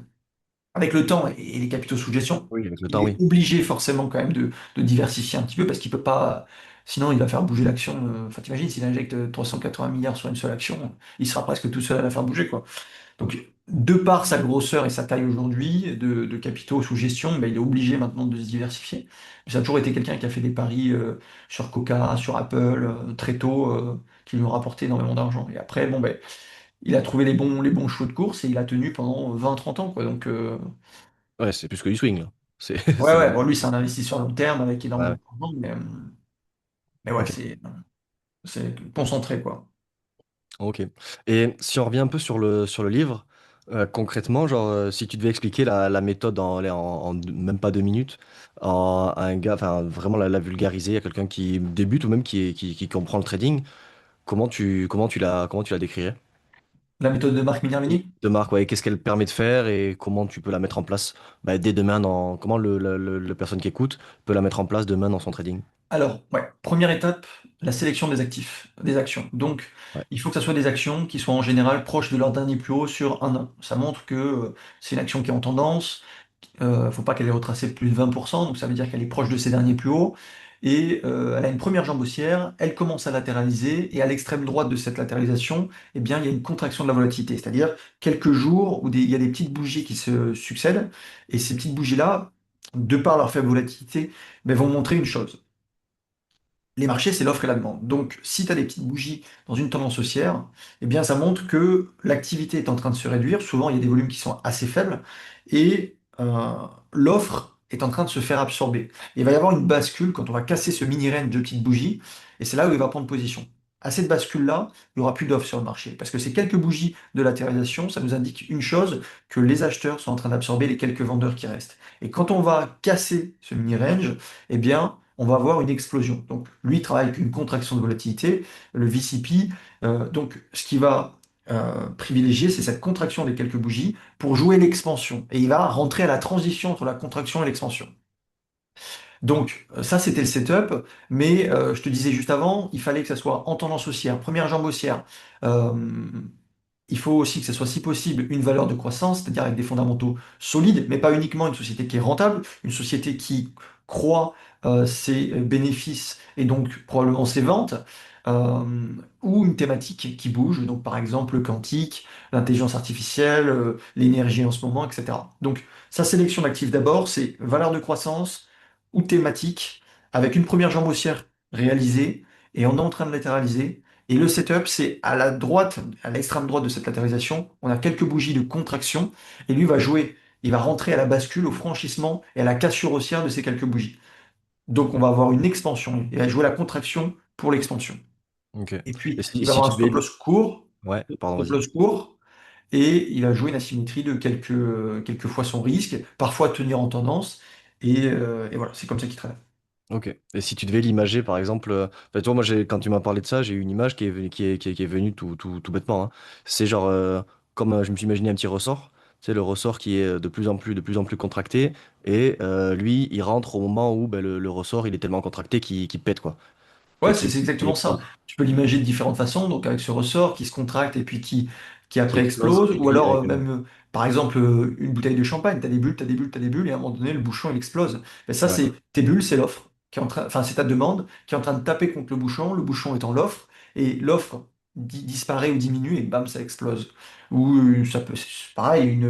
Avec le temps et les capitaux sous gestion, Oui, avec le il temps, est oui. obligé forcément quand même de diversifier un petit peu parce qu'il peut pas, sinon il va faire bouger l'action. Enfin, t'imagines, s'il injecte 380 milliards sur une seule action, il sera presque tout seul à la faire bouger, quoi. Donc, de par sa grosseur et sa taille aujourd'hui de capitaux sous gestion, ben, il est obligé maintenant de se diversifier. Ça a toujours été quelqu'un qui a fait des paris sur Coca, sur Apple, très tôt, qui lui ont rapporté énormément d'argent. Et après, bon, ben, il a trouvé les bons chevaux de course et il a tenu pendant 20 30 ans, quoi. Donc, Ouais, c'est plus que du swing, là. C'est ouais, c'est ouais, vraiment. bon, lui, c'est un investisseur long terme avec Ouais, énormément ouais. d'argent, mais ouais, Ok, c'est concentré, quoi. ok. Et si on revient un peu sur le livre, concrètement, genre, si tu devais expliquer la méthode en même pas 2 minutes à un gars, enfin, vraiment la vulgariser à quelqu'un qui débute ou même qui comprend le trading, comment tu la décrirais? La méthode de Marc Oui. Minervini? De marque, ouais, qu'est-ce qu'elle permet de faire et comment tu peux la mettre en place bah, dès demain comment le personne qui écoute peut la mettre en place demain dans son trading. Alors, ouais, première étape, la sélection des actifs, des actions. Donc, Ouais. il faut que ce soit des actions qui soient en général proches de leur dernier plus haut sur un an. Ça montre que c'est une action qui est en tendance. Faut pas qu'elle ait retracé plus de 20%, donc ça veut dire qu'elle est proche de ses derniers plus hauts. Et elle a une première jambe haussière, elle commence à latéraliser, et à l'extrême droite de cette latéralisation, eh bien, il y a une contraction de la volatilité, c'est-à-dire quelques jours où il y a des petites bougies qui se succèdent, et ces petites bougies-là, de par leur faible volatilité, ben, vont montrer une chose. Les marchés, c'est l'offre et la demande. Donc, si tu as des petites bougies dans une tendance haussière, eh bien, ça montre que l'activité est en train de se réduire. Souvent, il y a des volumes qui sont assez faibles et l'offre est en train de se faire absorber. Il va y avoir une bascule quand on va casser ce mini-range de petites bougies et c'est là où il va prendre position. À cette bascule-là, il n'y aura plus d'offre sur le marché parce que ces quelques bougies de latéralisation, ça nous indique une chose, que les acheteurs sont en train d'absorber les quelques vendeurs qui restent. Et quand on va casser ce mini-range, eh bien, on va avoir une explosion. Donc, lui il travaille avec une contraction de volatilité, le VCP. Donc, ce qui va privilégier, c'est cette contraction des quelques bougies pour jouer l'expansion. Et il va rentrer à la transition entre la contraction et l'expansion. Donc, ça, c'était le setup. Mais je te disais juste avant, il fallait que ça soit en tendance haussière, première jambe haussière. Euh, il faut aussi que ce soit, si possible, une valeur de croissance, c'est-à-dire avec des fondamentaux solides, mais pas uniquement une société qui est rentable, une société qui croît ses bénéfices et donc probablement ses ventes, euh, ou une thématique qui bouge, donc par exemple le quantique, l'intelligence artificielle, l'énergie en ce moment, etc. Donc sa sélection d'actifs d'abord, c'est valeur de croissance ou thématique, avec une première jambe haussière réalisée, et on est en train de latéraliser. Et le setup, c'est à la droite, à l'extrême droite de cette latérisation, on a quelques bougies de contraction, et lui va jouer, il va rentrer à la bascule, au franchissement et à la cassure haussière de ces quelques bougies. Donc on va avoir une expansion, il va jouer la contraction pour l'expansion. Ok. Et Et puis si, il va si avoir tu un devais. Ouais, pardon, stop vas-y. loss court, et il va jouer une asymétrie de quelques fois son risque, parfois tenir en tendance, et voilà, c'est comme ça qu'il travaille. Ok. Et si tu devais l'imager, par exemple, enfin, tu vois, moi, quand tu m'as parlé de ça, j'ai eu une image qui est venue tout bêtement, hein. C'est genre, comme je me suis imaginé un petit ressort, c'est le ressort qui est de plus en plus contracté, et lui, il rentre au moment où ben, le ressort, il est tellement contracté qu'il pète, quoi. Ouais, Qu'il c'est qu'il exactement ça. explose. Tu peux l'imaginer de différentes façons, donc avec ce ressort qui se contracte et puis qui qui après explose explose, et ou lui alors avec même, par exemple, une bouteille de champagne, tu as des bulles, tu as des bulles, tu as des bulles, et à un moment donné, le bouchon, il explose. Mais ça, Ouais. c'est tes bulles, c'est l'offre, qui est en train, enfin, c'est ta demande qui est en train de taper contre le bouchon étant l'offre, et l'offre disparaît ou diminue, et bam, ça explose. Ou ça peut, c'est pareil,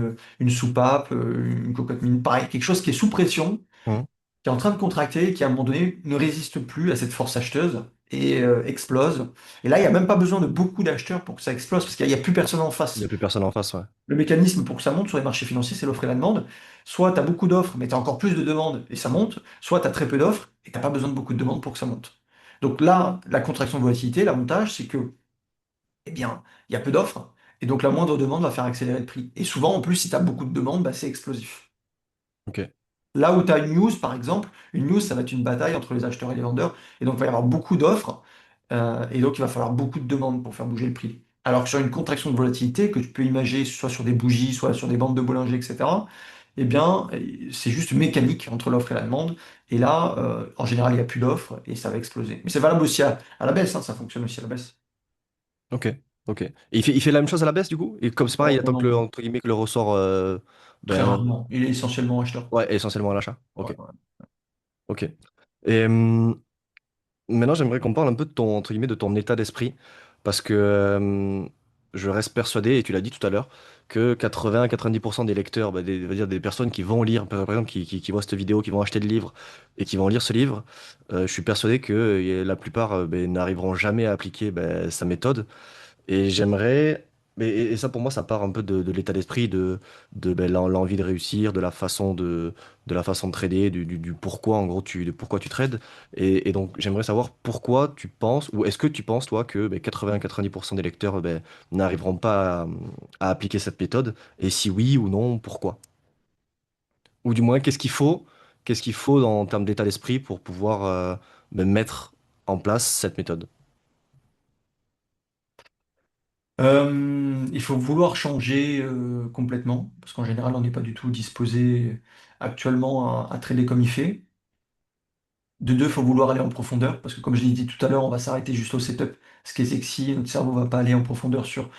une soupape, une cocotte minute, pareil, quelque chose qui est sous pression, Mhm. qui est en train de contracter, qui à un moment donné ne résiste plus à cette force acheteuse et explose. Et là, il n'y a même pas besoin de beaucoup d'acheteurs pour que ça explose, parce qu'il n'y a plus personne en Il n'y a face. plus personne en face, ouais. Le mécanisme pour que ça monte sur les marchés financiers, c'est l'offre et la demande. Soit tu as beaucoup d'offres, mais tu as encore plus de demandes et ça monte, soit tu as très peu d'offres et tu n'as pas besoin de beaucoup de demandes pour que ça monte. Donc là, la contraction de volatilité, l'avantage, c'est que, eh bien, il y a peu d'offres, et donc la moindre demande va faire accélérer le prix. Et souvent, en plus, si tu as beaucoup de demandes, bah, c'est explosif. Ok. Là où tu as une news, par exemple, une news, ça va être une bataille entre les acheteurs et les vendeurs, et donc il va y avoir beaucoup d'offres, et donc il va falloir beaucoup de demandes pour faire bouger le prix. Alors que sur une contraction de volatilité, que tu peux imaginer soit sur des bougies, soit sur des bandes de Bollinger, etc., eh bien, c'est juste mécanique entre l'offre et la demande, et là, en général, il n'y a plus d'offres, et ça va exploser. Mais c'est valable aussi à la baisse, hein, ça fonctionne aussi à la baisse. Ok. Ok. Et il fait la même chose à la baisse, du coup? Et comme c'est pareil, il Oh attend que le, non, entre guillemets, que le ressort très ben, rarement. Il est essentiellement acheteur. ouais, essentiellement à l'achat. Ouais, Ok. ouais. Ok. Et maintenant, j'aimerais qu'on parle un peu de ton, entre guillemets, de ton état d'esprit. Parce que je reste persuadé, et tu l'as dit tout à l'heure, que 80-90% des lecteurs, bah, on va dire des personnes qui vont lire, par exemple, qui voient cette vidéo, qui vont acheter le livre et qui vont lire ce livre, je suis persuadé que la plupart ben, n'arriveront jamais à appliquer ben, sa méthode. Et j'aimerais, et ça pour moi, ça part un peu de l'état d'esprit, de ben, l'envie de réussir, de la façon de trader, du pourquoi en gros de pourquoi tu trades. Et donc j'aimerais savoir pourquoi tu penses, ou est-ce que tu penses toi que ben, 80-90% des lecteurs ben, n'arriveront pas à appliquer cette méthode, et si oui ou non, pourquoi? Ou du moins, qu'est-ce qu'il faut en termes d'état d'esprit pour pouvoir ben, mettre en place cette méthode? Il faut vouloir changer complètement, parce qu'en général, on n'est pas du tout disposé actuellement à trader comme il fait. De deux, il faut vouloir aller en profondeur, parce que comme je l'ai dit tout à l'heure, on va s'arrêter juste au setup, ce qui est sexy. Notre cerveau va pas aller en profondeur sur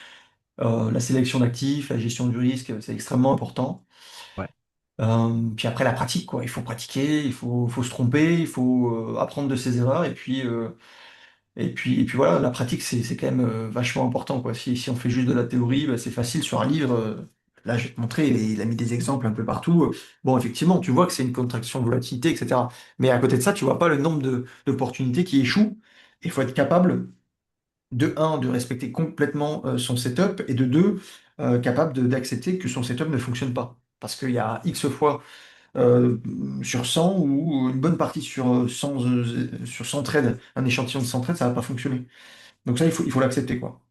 la sélection d'actifs, la gestion du risque, c'est extrêmement important. Ouais. Puis après, la pratique, quoi. Il faut pratiquer, faut se tromper, il faut apprendre de ses erreurs, et puis voilà, la pratique, c'est quand même vachement important, quoi. Si on fait juste de la théorie, bah, c'est facile sur un livre. Là, je vais te montrer, il a mis des exemples un peu partout. Bon, effectivement, tu vois que c'est une contraction de volatilité, etc. Mais à côté de ça, tu vois pas le nombre d'opportunités qui échouent. Il faut être capable, de un, de respecter complètement son setup, et de deux, capable d'accepter que son setup ne fonctionne pas. Parce qu'il y a X fois euh, sur 100 ou une bonne partie sur 100 trades, un échantillon de 100 trades, ça va pas fonctionner. Donc ça, il faut l'accepter, quoi.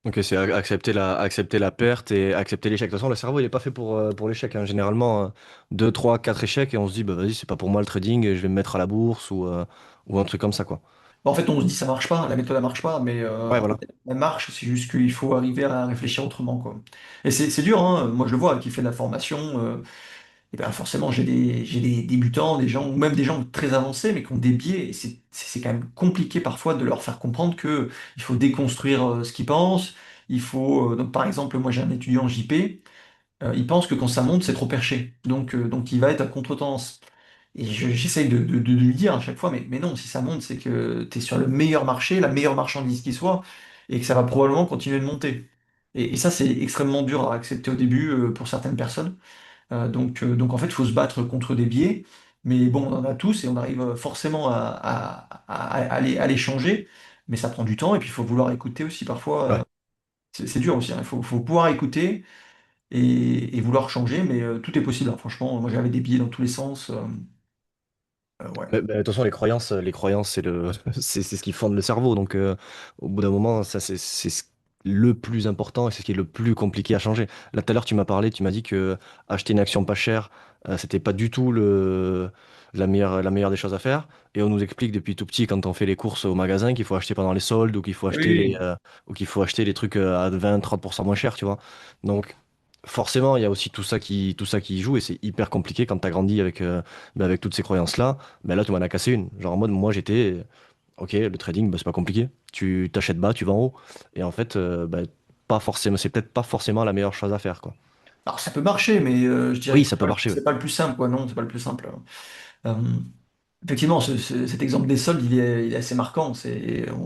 Ok, c'est accepter la perte et accepter l'échec. De toute façon, le cerveau, il est pas fait pour l'échec, hein. Généralement, 2, 3, 4 échecs et on se dit, bah vas-y, c'est pas pour moi le trading, je vais me mettre à la bourse ou un truc comme ça, quoi. En fait, on se dit ça marche pas, la méthode elle marche pas, mais Ouais, voilà. elle marche, c'est juste qu'il faut arriver à réfléchir autrement, quoi. Et c'est dur, hein. Moi je le vois, qui fait de la formation, et ben forcément j'ai des débutants, des gens, ou même des gens très avancés, mais qui ont des biais, et c'est quand même compliqué parfois de leur faire comprendre que il faut déconstruire ce qu'ils pensent. Donc par exemple, moi j'ai un étudiant JP, il pense que quand ça monte, c'est trop perché. Donc il va être à contre-tendance. Et j'essaye de lui dire à chaque fois, mais non, si ça monte, c'est que tu es sur le meilleur marché, la meilleure marchandise qui soit, et que ça va probablement continuer de monter. Et ça, c'est extrêmement dur à accepter au début pour certaines personnes. Donc en fait, il faut se battre contre des biais. Mais bon, on en a tous et on arrive forcément à les changer. Mais ça prend du temps et puis il faut vouloir écouter aussi parfois. Ouais. C'est dur aussi, hein. Il faut pouvoir écouter et vouloir changer, mais tout est possible, hein. Franchement, moi j'avais des biais dans tous les sens. Ouais. De toute façon, les croyances, c'est ce qui fonde le cerveau. Donc, au bout d'un moment, ça, le plus important et c'est ce qui est le plus compliqué à changer. Là, tout à l'heure, tu m'as parlé, tu m'as dit que acheter une action pas chère, c'était pas du tout la meilleure des choses à faire. Et on nous explique depuis tout petit, quand on fait les courses au magasin, qu'il faut acheter pendant les soldes Oui, ou qu'il faut acheter les trucs à 20-30% moins cher, tu vois. Donc, forcément, il y a aussi tout ça qui joue et c'est hyper compliqué quand tu as grandi avec toutes ces croyances-là. Ben là, tu m'en as cassé une. Genre en mode, moi j'étais, ok, le trading, bah, c'est pas compliqué. Tu t'achètes bas, tu vends haut. Et en fait, bah, pas forcément, c'est peut-être pas forcément la meilleure chose à faire, quoi. Alors ça peut marcher, mais je dirais Oui, que ça peut marcher, ouais. c'est pas le plus simple, quoi. Non, c'est pas le plus simple. Euh, Effectivement, cet exemple des soldes, il est assez marquant.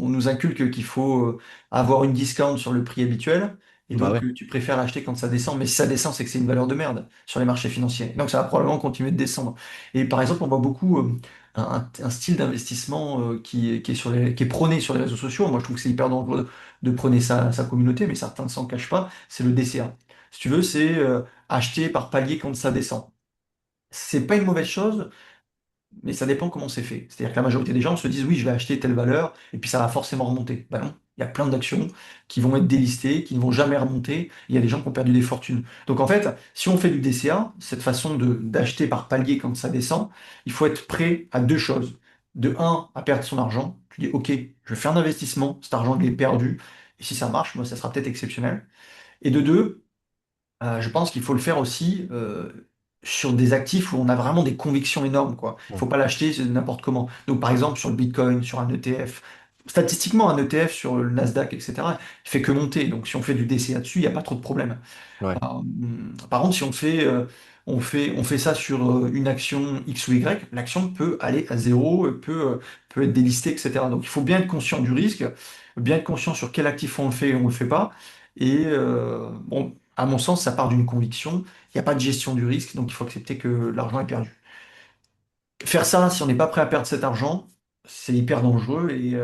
On nous inculque qu'il faut avoir une discount sur le prix habituel, et Bah donc ouais. tu préfères l'acheter quand ça descend. Mais si ça descend, c'est que c'est une valeur de merde sur les marchés financiers. Donc ça va probablement continuer de descendre. Et par exemple, on voit beaucoup un style d'investissement qui est qui est prôné sur les réseaux sociaux. Moi, je trouve que c'est hyper dangereux de prôner sa communauté, mais certains ne s'en cachent pas. C'est le DCA. Si tu veux, c'est acheter par palier quand ça descend. C'est pas une mauvaise chose, mais ça dépend comment c'est fait. C'est-à-dire que la majorité des gens se disent oui, je vais acheter telle valeur et puis ça va forcément remonter. Ben non, il y a plein d'actions qui vont être délistées, qui ne vont jamais remonter. Il y a des gens qui ont perdu des fortunes. Donc en fait, si on fait du DCA, cette façon de d'acheter par palier quand ça descend, il faut être prêt à deux choses. De un, à perdre son argent. Tu dis ok, je vais faire un investissement, cet argent il est perdu. Et si ça marche, moi ça sera peut-être exceptionnel. Et de deux, je pense qu'il faut le faire aussi sur des actifs où on a vraiment des convictions énormes, quoi. Il faut pas l'acheter n'importe comment. Donc, par exemple, sur le Bitcoin, sur un ETF. Statistiquement, un ETF sur le Nasdaq, etc., il fait que monter. Donc, si on fait du DCA dessus, il n'y a pas trop de problème. Ouais. Par contre, si on fait ça sur une action X ou Y, l'action peut aller à zéro, peut être délistée, etc. Donc il faut bien être conscient du risque, bien être conscient sur quel actif on le fait et on ne le fait pas. Et bon, à mon sens, ça part d'une conviction. Il n'y a pas de gestion du risque, donc il faut accepter que l'argent est perdu. Faire ça, si on n'est pas prêt à perdre cet argent, c'est hyper dangereux et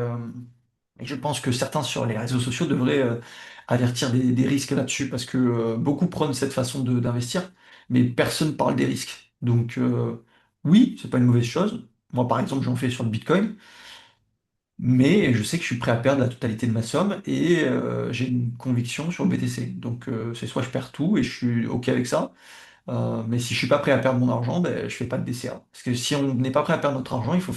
je pense que certains sur les réseaux sociaux devraient avertir des risques là-dessus parce que beaucoup prônent cette façon d'investir, mais personne parle des risques. Donc oui, c'est pas une mauvaise chose. Moi, par exemple, j'en fais sur le Bitcoin, mais je sais que je suis prêt à perdre la totalité de ma somme et j'ai une conviction sur le BTC. Donc c'est soit je perds tout et je suis OK avec ça, mais si je suis pas prêt à perdre mon argent, ben, je fais pas de DCA. Parce que si on n'est pas prêt à perdre notre argent, il faut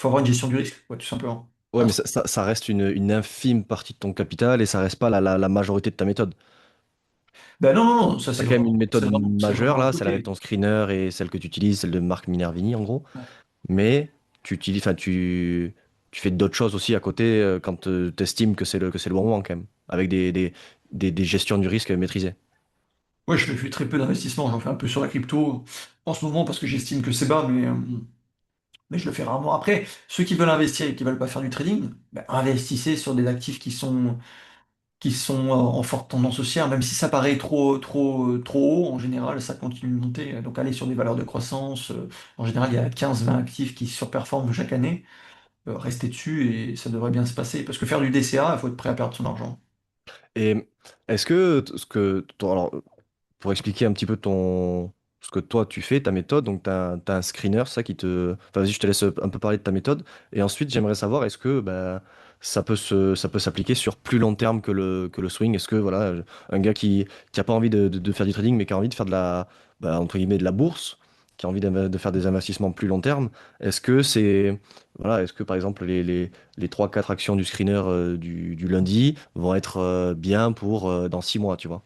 avoir une gestion du risque, quoi, tout simplement. Ouais, mais ça reste une infime partie de ton capital et ça reste pas la majorité de ta méthode. Ben non, non, non, ça T'as quand même une méthode c'est majeure vraiment à là, celle avec côté. ton screener et celle que tu utilises, celle de Marc Minervini en gros. Mais tu utilises, enfin, tu fais d'autres choses aussi à côté quand tu estimes que c'est le bon moment quand même, avec des gestions du risque maîtrisées. Ouais, je fais très peu d'investissement, j'en fais un peu sur la crypto en ce moment parce que j'estime que c'est bas, mais je le fais rarement. Après, ceux qui veulent investir et qui veulent pas faire du trading, ben, investissez sur des actifs qui sont en forte tendance haussière, même si ça paraît trop haut, en général, ça continue de monter. Donc allez sur des valeurs de croissance. En général, il y a 15-20 actifs qui surperforment chaque année. Restez dessus et ça devrait bien se passer. Parce que faire du DCA, il faut être prêt à perdre son argent. Et est-ce que alors, pour expliquer un petit peu ce que toi tu fais, ta méthode, donc tu as, un screener, ça qui te. Enfin, vas-y, je te laisse un peu parler de ta méthode. Et ensuite, j'aimerais savoir, est-ce que bah, ça peut s'appliquer sur plus long terme que le swing? Est-ce que voilà, un gars qui a pas envie de faire du trading, mais qui a envie de faire de la, bah, entre guillemets, de la bourse, qui a envie de faire des investissements plus long terme, est-ce que c'est. Voilà, est-ce que par exemple les 3-4 actions du screener du lundi vont être bien pour dans 6 mois, tu vois?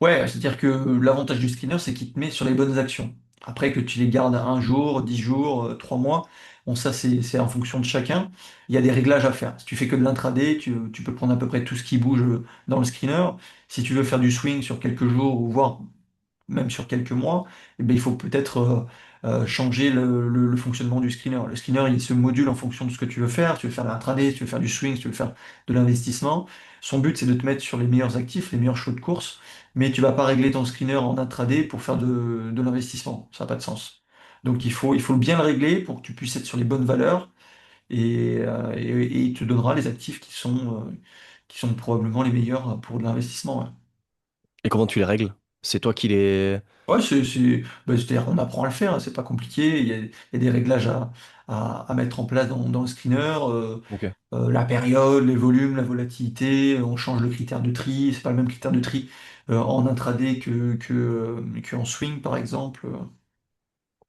Ouais, c'est-à-dire que l'avantage du screener, c'est qu'il te met sur les bonnes actions. Après que tu les gardes un jour, 10 jours, 3 mois, bon ça c'est en fonction de chacun. Il y a des réglages à faire. Si tu fais que de l'intraday, tu peux prendre à peu près tout ce qui bouge dans le screener. Si tu veux faire du swing sur quelques jours ou voire même sur quelques mois, eh bien, il faut peut-être changer le fonctionnement du screener. Le screener, il se module en fonction de ce que tu veux faire. Tu veux faire de l'intraday, si tu veux faire du swing, si tu veux faire de l'investissement. Son but, c'est de te mettre sur les meilleurs actifs, les meilleurs chevaux de course, mais tu vas pas régler ton screener en intraday pour faire de l'investissement. Ça n'a pas de sens. Donc il faut bien le régler pour que tu puisses être sur les bonnes valeurs et il te donnera les actifs qui sont probablement les meilleurs pour de l'investissement. Ouais. Et comment tu les règles? C'est toi qui les. Ouais, c'est-à-dire on apprend à le faire, c'est pas compliqué. Il y a des réglages à mettre en place dans le screener, Ok. la période, les volumes, la volatilité, on change le critère de tri, c'est pas le même critère de tri en intraday que en swing par exemple.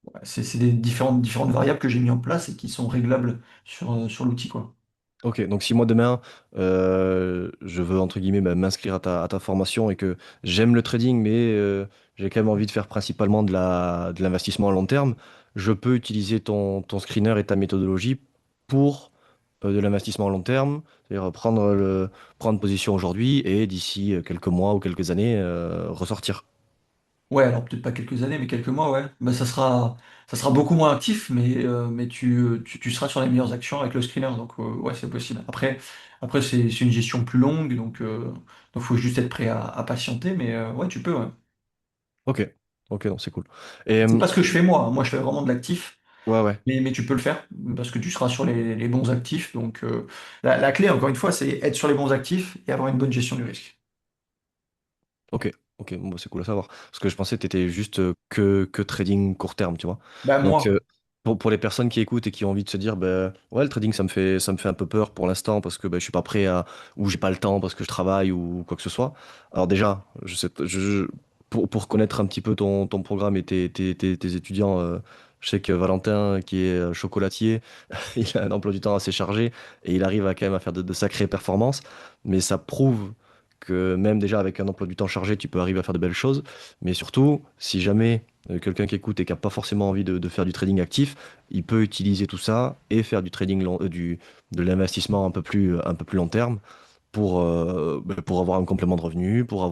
Ouais, c'est des différentes variables que j'ai mis en place et qui sont réglables sur l'outil, quoi. Ok, donc si moi demain, je veux entre guillemets bah, m'inscrire à ta formation et que j'aime le trading, mais j'ai quand même envie de faire principalement de l'investissement à long terme, je peux utiliser ton screener et ta méthodologie pour de l'investissement à long terme, c'est-à-dire prendre position aujourd'hui et d'ici quelques mois ou quelques années ressortir. Ouais, alors peut-être pas quelques années, mais quelques mois, ouais. Bah, ça sera beaucoup moins actif, mais tu seras sur les meilleures actions avec le screener, donc ouais, c'est possible. Après c'est une gestion plus longue, donc faut juste être prêt à patienter, mais ouais, tu peux, ouais. Ok, ok, non, c'est cool. Et C'est pas ce que je fais moi, hein. Moi je fais vraiment de l'actif, ouais, ouais, mais tu peux le faire, parce que tu seras sur les bons actifs, donc la clé, encore une fois, c'est être sur les bons actifs et avoir une bonne gestion du risque. ok, ok, bon, bah, c'est cool à savoir. Parce que je pensais que tu étais juste que trading court terme, tu vois. Bah Donc, moi, pour les personnes qui écoutent et qui ont envie de se dire, bah, ouais, le trading, ça me fait un peu peur pour l'instant parce que bah, je suis pas prêt à, ou j'ai pas le temps parce que je travaille ou quoi que ce soit. Alors, déjà, je sais, pour connaître un petit peu ton programme et tes étudiants, je sais que Valentin, qui est chocolatier, il a un emploi du temps assez chargé et il arrive à quand même à faire de sacrées performances, mais ça prouve que même déjà avec un emploi du temps chargé, tu peux arriver à faire de belles choses. Mais surtout, si jamais quelqu'un qui écoute et qui n'a pas forcément envie de faire du trading actif, il peut utiliser tout ça et faire du trading de l'investissement un peu plus long terme pour avoir un complément de revenu, pour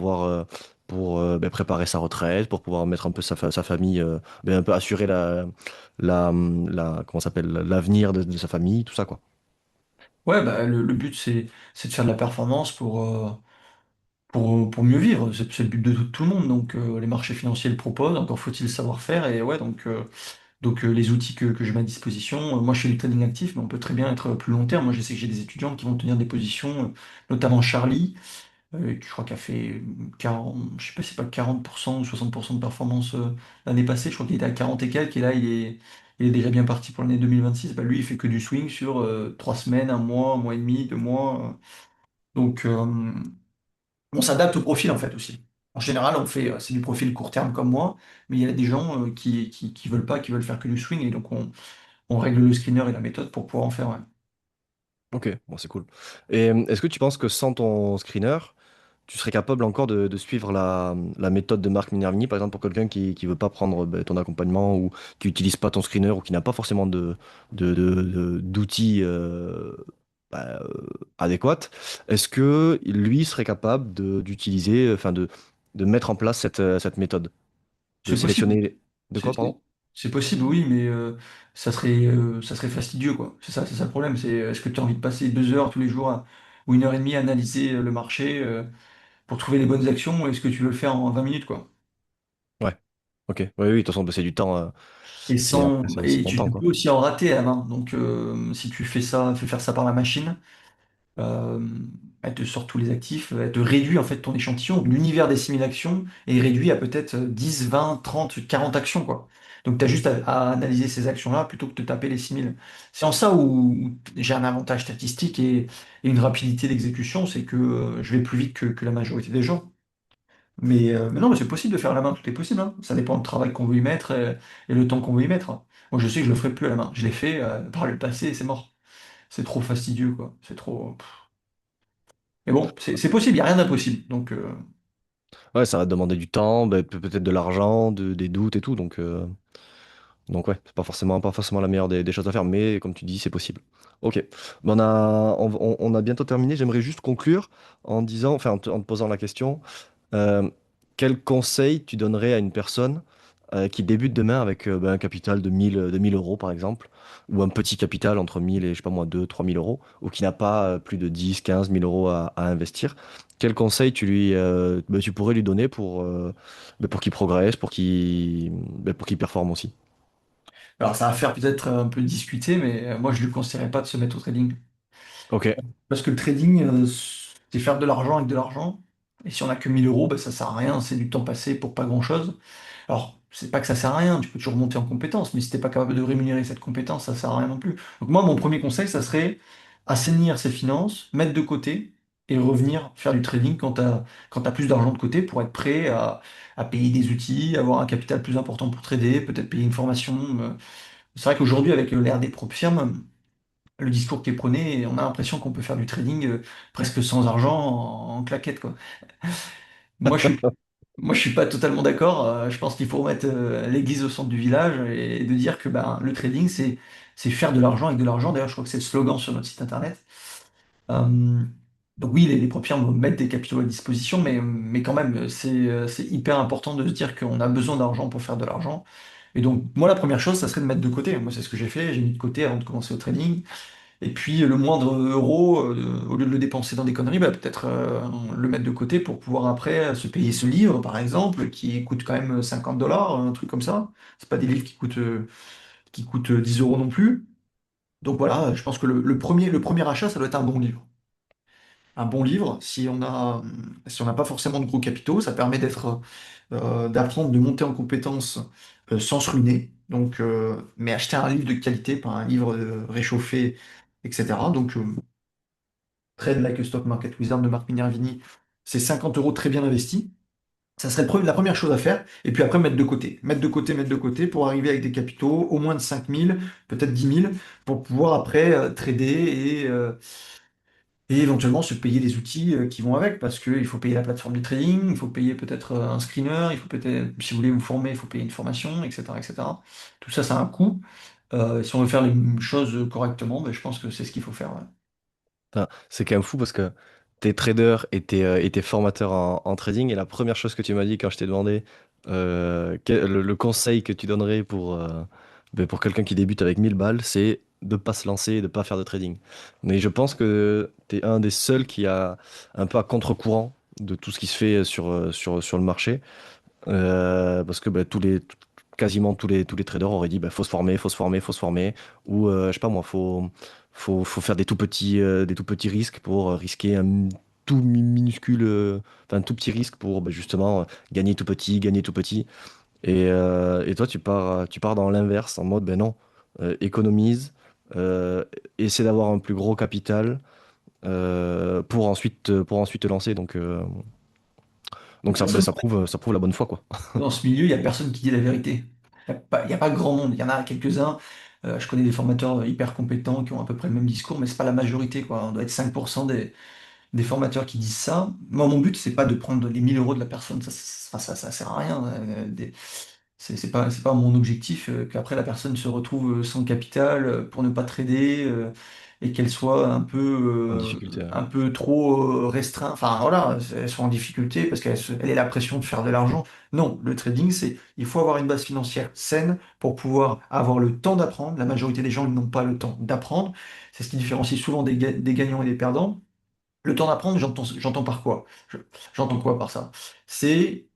préparer sa retraite, pour pouvoir mettre un peu sa famille, un peu assurer comment ça s'appelle, l'avenir de sa famille, tout ça, quoi. ouais, bah, le but c'est de faire de la performance pour mieux vivre. C'est le but de tout le monde. Donc, les marchés financiers le proposent. Encore faut-il savoir faire. Et ouais, les outils que j'ai à ma disposition. Moi, je fais du trading actif, mais on peut très bien être plus long terme. Moi, je sais que j'ai des étudiants qui vont tenir des positions, notamment Charlie, qui je crois qu'il a fait 40, je sais pas si c'est pas 40% ou 60% de performance l'année passée. Je crois qu'il était à 40 et quelques. Et là, il est déjà bien parti pour l'année 2026. Bah, lui, il fait que du swing sur 3 semaines, un mois et demi, 2 mois. Donc, on s'adapte au profil en fait aussi. En général, c'est du profil court terme comme moi, mais il y a des gens qui veulent pas, qui veulent faire que du swing, et donc on règle le screener et la méthode pour pouvoir en faire. Ouais. Ok, bon, c'est cool. Et est-ce que tu penses que sans ton screener, tu serais capable encore de suivre la méthode de Marc Minervini, par exemple, pour quelqu'un qui veut pas prendre ton accompagnement ou qui n'utilise pas ton screener ou qui n'a pas forcément d'outils adéquats, est-ce que lui serait capable d'utiliser, enfin de mettre en place cette méthode, de C'est possible. sélectionner... De C'est quoi, pardon? c'est- c'est possible, oui, mais ça serait fastidieux, quoi. C'est ça le problème. C'est est-ce que tu as envie de passer 2 heures tous les jours ou 1 heure et demie à analyser le marché pour trouver les bonnes actions, ou est-ce que tu veux le faire en 20 minutes, quoi? Ouais, ok. Oui, oui, de toute façon, bah, c'est du temps, c'est Et ton tu temps, peux quoi. aussi en rater à la main. Donc, si tu fais faire ça par la machine, euh, elle te sort tous les actifs, elle te réduit en fait ton échantillon. L'univers des simulations est réduit à peut-être 10, 20, 30, 40 actions, quoi. Donc tu as juste à analyser ces actions-là plutôt que de taper les 6 000. C'est en ça où j'ai un avantage statistique et une rapidité d'exécution, c'est que je vais plus vite que la majorité des gens. Mais non, mais c'est possible de faire à la main, tout est possible, hein. Ça dépend du travail qu'on veut y mettre et le temps qu'on veut y mettre. Moi je sais que je le ferai plus à la main. Je l'ai fait par le passé et c'est mort. C'est trop fastidieux, quoi. C'est trop. Mais bon, c'est possible, il n'y a rien d'impossible. Donc, Ouais, ça va te demander du temps, peut-être de l'argent, des doutes et tout. Donc ouais, c'est pas forcément la meilleure des choses à faire, mais comme tu dis, c'est possible. Ok, ben on a bientôt terminé. J'aimerais juste conclure en disant, enfin en te posant la question, euh, quel conseil tu donnerais à une personne qui débute demain avec un capital de 1000 euros par exemple, ou un petit capital entre 1000 et je sais pas moi 2 3 000 euros, ou qui n'a pas plus de 10 15 000 euros à investir. Quel conseil tu pourrais lui donner pour qu'il progresse, pour qu'il performe aussi? alors ça va faire peut-être un peu discuter, mais moi je ne lui conseillerais pas de se mettre au trading. Ok. Parce que le trading, c'est faire de l'argent avec de l'argent. Et si on n'a que 1 000 euros, bah, ça sert à rien, c'est du temps passé pour pas grand-chose. Alors, c'est pas que ça sert à rien, tu peux toujours monter en compétence, mais si t'es pas capable de rémunérer cette compétence, ça sert à rien non plus. Donc moi, mon premier conseil, ça serait assainir ses finances, mettre de côté et revenir faire du trading quand t'as plus d'argent de côté pour être prêt à payer des outils, avoir un capital plus important pour trader, peut-être payer une formation. C'est vrai qu'aujourd'hui, avec l'ère des propres firmes, le discours qui est prôné, on a l'impression qu'on peut faire du trading presque sans argent en claquette, quoi. Moi, je suis, moi, je suis pas totalement d'accord. Je pense qu'il faut remettre l'église au centre du village et de dire que ben, le trading, c'est faire de l'argent avec de l'argent. D'ailleurs, je crois que c'est le slogan sur notre site internet. Euh, donc oui, les propres vont mettre des capitaux à disposition, mais quand même, c'est hyper important de se dire qu'on a besoin d'argent pour faire de l'argent. Et donc, moi, la première chose, ça serait de mettre de côté. Moi, c'est ce que j'ai fait. J'ai mis de côté avant de commencer au trading. Et puis, le moindre euro, au lieu de le dépenser dans des conneries, bah, peut-être le mettre de côté pour pouvoir après se payer ce livre, par exemple, qui coûte quand même 50 dollars, un truc comme ça. C'est pas des livres qui coûtent 10 euros non plus. Donc voilà, je pense que le premier achat, ça doit être un bon livre. Un bon livre, si on n'a pas forcément de gros capitaux, ça permet d'apprendre, de monter en compétences sans se ruiner. Donc, mais acheter un livre de qualité, pas un livre réchauffé, etc. Donc, Trade Like a Stock Market Wizard de Marc Minervini, c'est 50 euros très bien investis. Ça serait la première chose à faire. Et puis après, mettre de côté. Mettre de côté pour arriver avec des capitaux au moins de 5 000, peut-être 10 000, pour pouvoir après trader et éventuellement se payer les outils qui vont avec, parce qu'il faut payer la plateforme de trading, il faut payer peut-être un screener, il faut peut-être, si vous voulez vous former, il faut payer une formation, etc., etc. Tout ça, ça a un coût. Si on veut faire les choses correctement, ben, je pense que c'est ce qu'il faut faire. Ouais. Enfin, c'est quand même fou parce que t'es trader et t'es formateur en trading et la première chose que tu m'as dit quand je t'ai demandé le conseil que tu donnerais pour quelqu'un qui débute avec 1000 balles, c'est de pas se lancer, de pas faire de trading. Mais je pense que t'es un des seuls qui a un peu à contre-courant de tout ce qui se fait sur le marché. Parce que quasiment tous les traders auraient dit bah, faut se former, faut se former, faut se former. Ou je sais pas moi, faut faire des tout petits risques pour risquer un minuscule, enfin un tout petit risque pour bah, justement gagner tout petit, gagner tout petit. Et toi, tu pars dans l'inverse, en mode ben non, économise, essaie d'avoir un plus gros capital pour ensuite te lancer. Donc De toute façon, ça prouve la bonne foi, quoi. dans ce milieu, il n'y a personne qui dit la vérité. Il y a pas grand monde. Il y en a quelques-uns. Je connais des formateurs hyper compétents qui ont à peu près le même discours, mais c'est pas la majorité, quoi. On doit être 5% des formateurs qui disent ça. Moi, mon but, c'est pas de prendre les 1000 euros de la personne. Ça sert à rien. C'est pas mon objectif qu'après la personne se retrouve sans capital pour ne pas trader et qu'elle soit En difficulté. un peu trop restreinte. Enfin voilà, elle soit en difficulté parce elle ait la pression de faire de l'argent. Non, le trading, il faut avoir une base financière saine pour pouvoir avoir le temps d'apprendre. La majorité des gens n'ont pas le temps d'apprendre. C'est ce qui différencie souvent des gagnants et des perdants. Le temps d'apprendre, j'entends par quoi? J'entends quoi par ça? C'est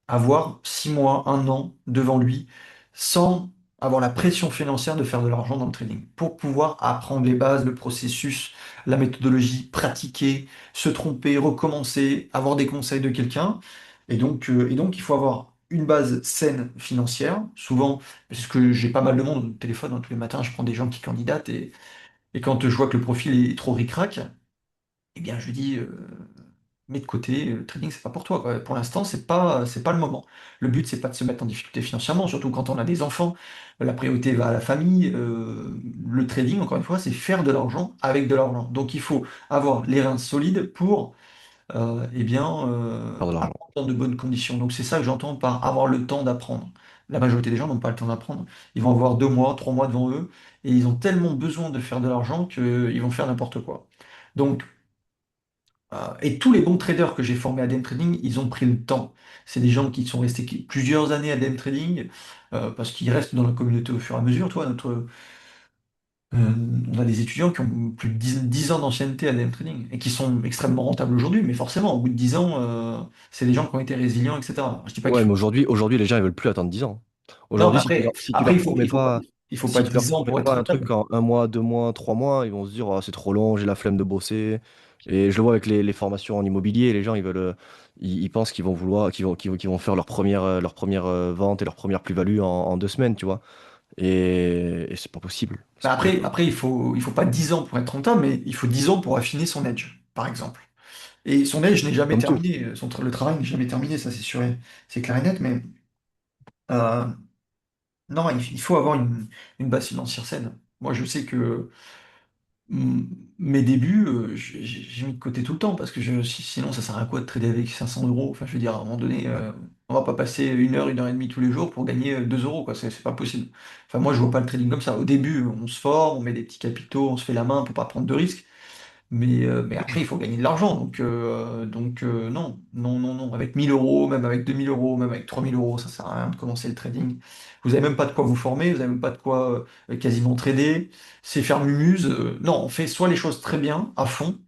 avoir 6 mois, un an devant lui, sans avoir la pression financière de faire de l'argent dans le trading, pour pouvoir apprendre les bases, le processus, la méthodologie, pratiquer, se tromper, recommencer, avoir des conseils de quelqu'un. Et donc, il faut avoir une base saine financière. Souvent, parce que j'ai pas mal de monde au téléphone, hein, tous les matins, je prends des gens qui candidatent et quand je vois que le profil est trop ric-rac, eh bien, je dis, mets de côté, le trading, c'est pas pour toi, quoi. Pour l'instant, c'est pas le moment. Le but, c'est pas de se mettre en difficulté financièrement, surtout quand on a des enfants. La priorité va à la famille. Le trading, encore une fois, c'est faire de l'argent avec de l'argent. Donc, il faut avoir les reins solides pour, Faire de l'argent. apprendre dans de bonnes conditions. Donc, c'est ça que j'entends par avoir le temps d'apprendre. La majorité des gens n'ont pas le temps d'apprendre. Ils vont avoir 2 mois, 3 mois devant eux, et ils ont tellement besoin de faire de l'argent qu'ils vont faire n'importe quoi. Donc, et tous les bons traders que j'ai formés à DM Trading, ils ont pris le temps. C'est des gens qui sont restés plusieurs années à DM Trading parce qu'ils restent dans la communauté au fur et à mesure. Toi, on a des étudiants qui ont plus de 10 ans d'ancienneté à DM Trading et qui sont extrêmement rentables aujourd'hui, mais forcément, au bout de 10 ans, c'est des gens qui ont été résilients, etc. Je dis pas qu'il Ouais, mais faut. aujourd'hui, les gens, ils veulent plus attendre 10 ans. Non, mais Aujourd'hui, si tu après leur promets pas, il faut pas si tu leur 10 ans promets pour être pas un rentable. truc en un mois, 2 mois, 3 mois, ils vont se dire, oh, c'est trop long, j'ai la flemme de bosser. Et je le vois avec les formations en immobilier, les gens, ils pensent qu'ils vont vouloir, qu'ils vont faire leur première vente et leur première plus-value en 2 semaines, tu vois. Et c'est pas possible. Mais C'est pas possible. après, il faut pas 10 ans pour être rentable, mais il faut 10 ans pour affiner son edge, par exemple. Et son edge n'est jamais Comme tout. terminé, le travail n'est jamais terminé, ça c'est sûr, c'est clair et net, mais euh, non, il faut avoir une base financière saine. Moi, je sais que mm, mes débuts, j'ai mis de côté tout le temps, parce que sinon, ça sert à quoi de trader avec 500 euros? Enfin, je veux dire, à un moment donné, On va pas passer 1 heure et demie tous les jours pour gagner 2 euros, quoi. C'est pas possible. Enfin, moi, je vois pas le trading comme ça. Au début, on se forme, on met des petits capitaux, on se fait la main pour pas prendre de risques. Mais après, il faut gagner de l'argent. Donc non, non, non, non. Avec 1 000 euros, même avec 2 000 euros, même avec 3 000 euros, ça sert à rien de commencer le trading. Vous avez même pas de quoi vous former, vous avez même pas de quoi quasiment trader. C'est faire mumuse. Non, on fait soit les choses très bien, à fond,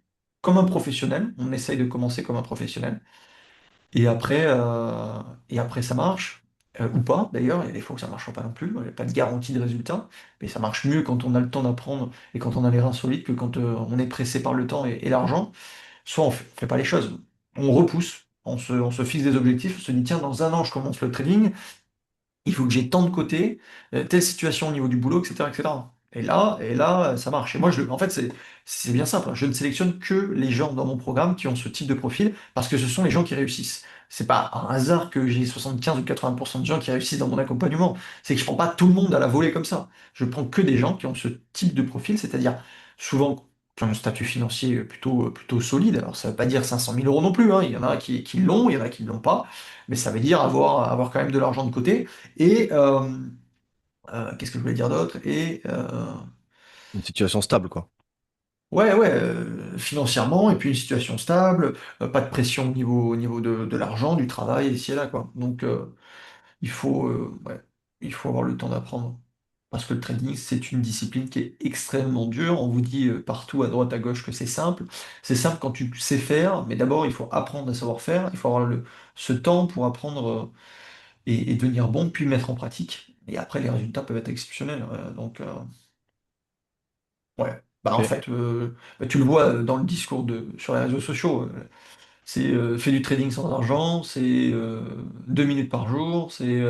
comme un professionnel. On essaye de commencer comme un professionnel. Et après, euh, et après ça marche. Ou pas, d'ailleurs, il y a des fois que ça ne marchera pas non plus, il n'y a pas de garantie de résultat, mais ça marche mieux quand on a le temps d'apprendre et quand on a les reins solides que quand on est pressé par le temps et l'argent. Soit on fait pas les choses, on repousse, on se fixe des objectifs, on se dit tiens, dans 1 an, je commence le trading, il faut que j'ai tant de côté, telle situation au niveau du boulot, etc., etc. Et là, ça marche. Et moi, en fait, c'est bien simple, hein. Je ne sélectionne que les gens dans mon programme qui ont ce type de profil parce que ce sont les gens qui réussissent. C'est pas un hasard que j'ai 75 ou 80% de gens qui réussissent dans mon accompagnement. C'est que je prends pas tout le monde à la volée comme ça. Je prends que des gens qui ont ce type de profil, c'est-à-dire souvent qui ont un statut financier plutôt solide. Alors, ça veut pas dire 500 000 euros non plus, hein. Il y en a qui l'ont, il y en a qui ne l'ont pas. Mais ça veut dire avoir quand même de l'argent de côté. Et qu'est-ce que je voulais dire d'autre? Une situation stable, quoi. Ouais, ouais, financièrement, et puis une situation stable, pas de pression au niveau de l'argent, du travail, ici et là, quoi. Donc, ouais, il faut avoir le temps d'apprendre. Parce que le trading, c'est une discipline qui est extrêmement dure. On vous dit partout, à droite, à gauche, que c'est simple. C'est simple quand tu sais faire, mais d'abord, il faut apprendre à savoir faire. Il faut avoir ce temps pour apprendre et devenir bon, puis le mettre en pratique. Et après, les résultats peuvent être exceptionnels. Ouais. Bah, en Ok. fait, bah, tu le vois dans le discours sur les réseaux sociaux. C'est fais du trading sans argent, c'est 2 minutes par jour, et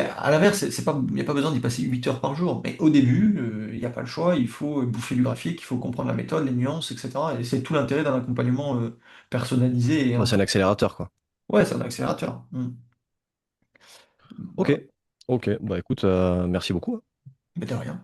à l'inverse, c'est pas, il n'y a pas besoin d'y passer 8 heures par jour. Mais au début, il n'y a pas le choix, il faut bouffer du graphique, il faut comprendre la méthode, les nuances, etc. Et c'est tout l'intérêt d'un accompagnement personnalisé. Bah, c'est un accélérateur, quoi. Ouais, c'est un accélérateur. Ok. Voilà. Ok. Bah écoute, merci beaucoup. Mais de rien.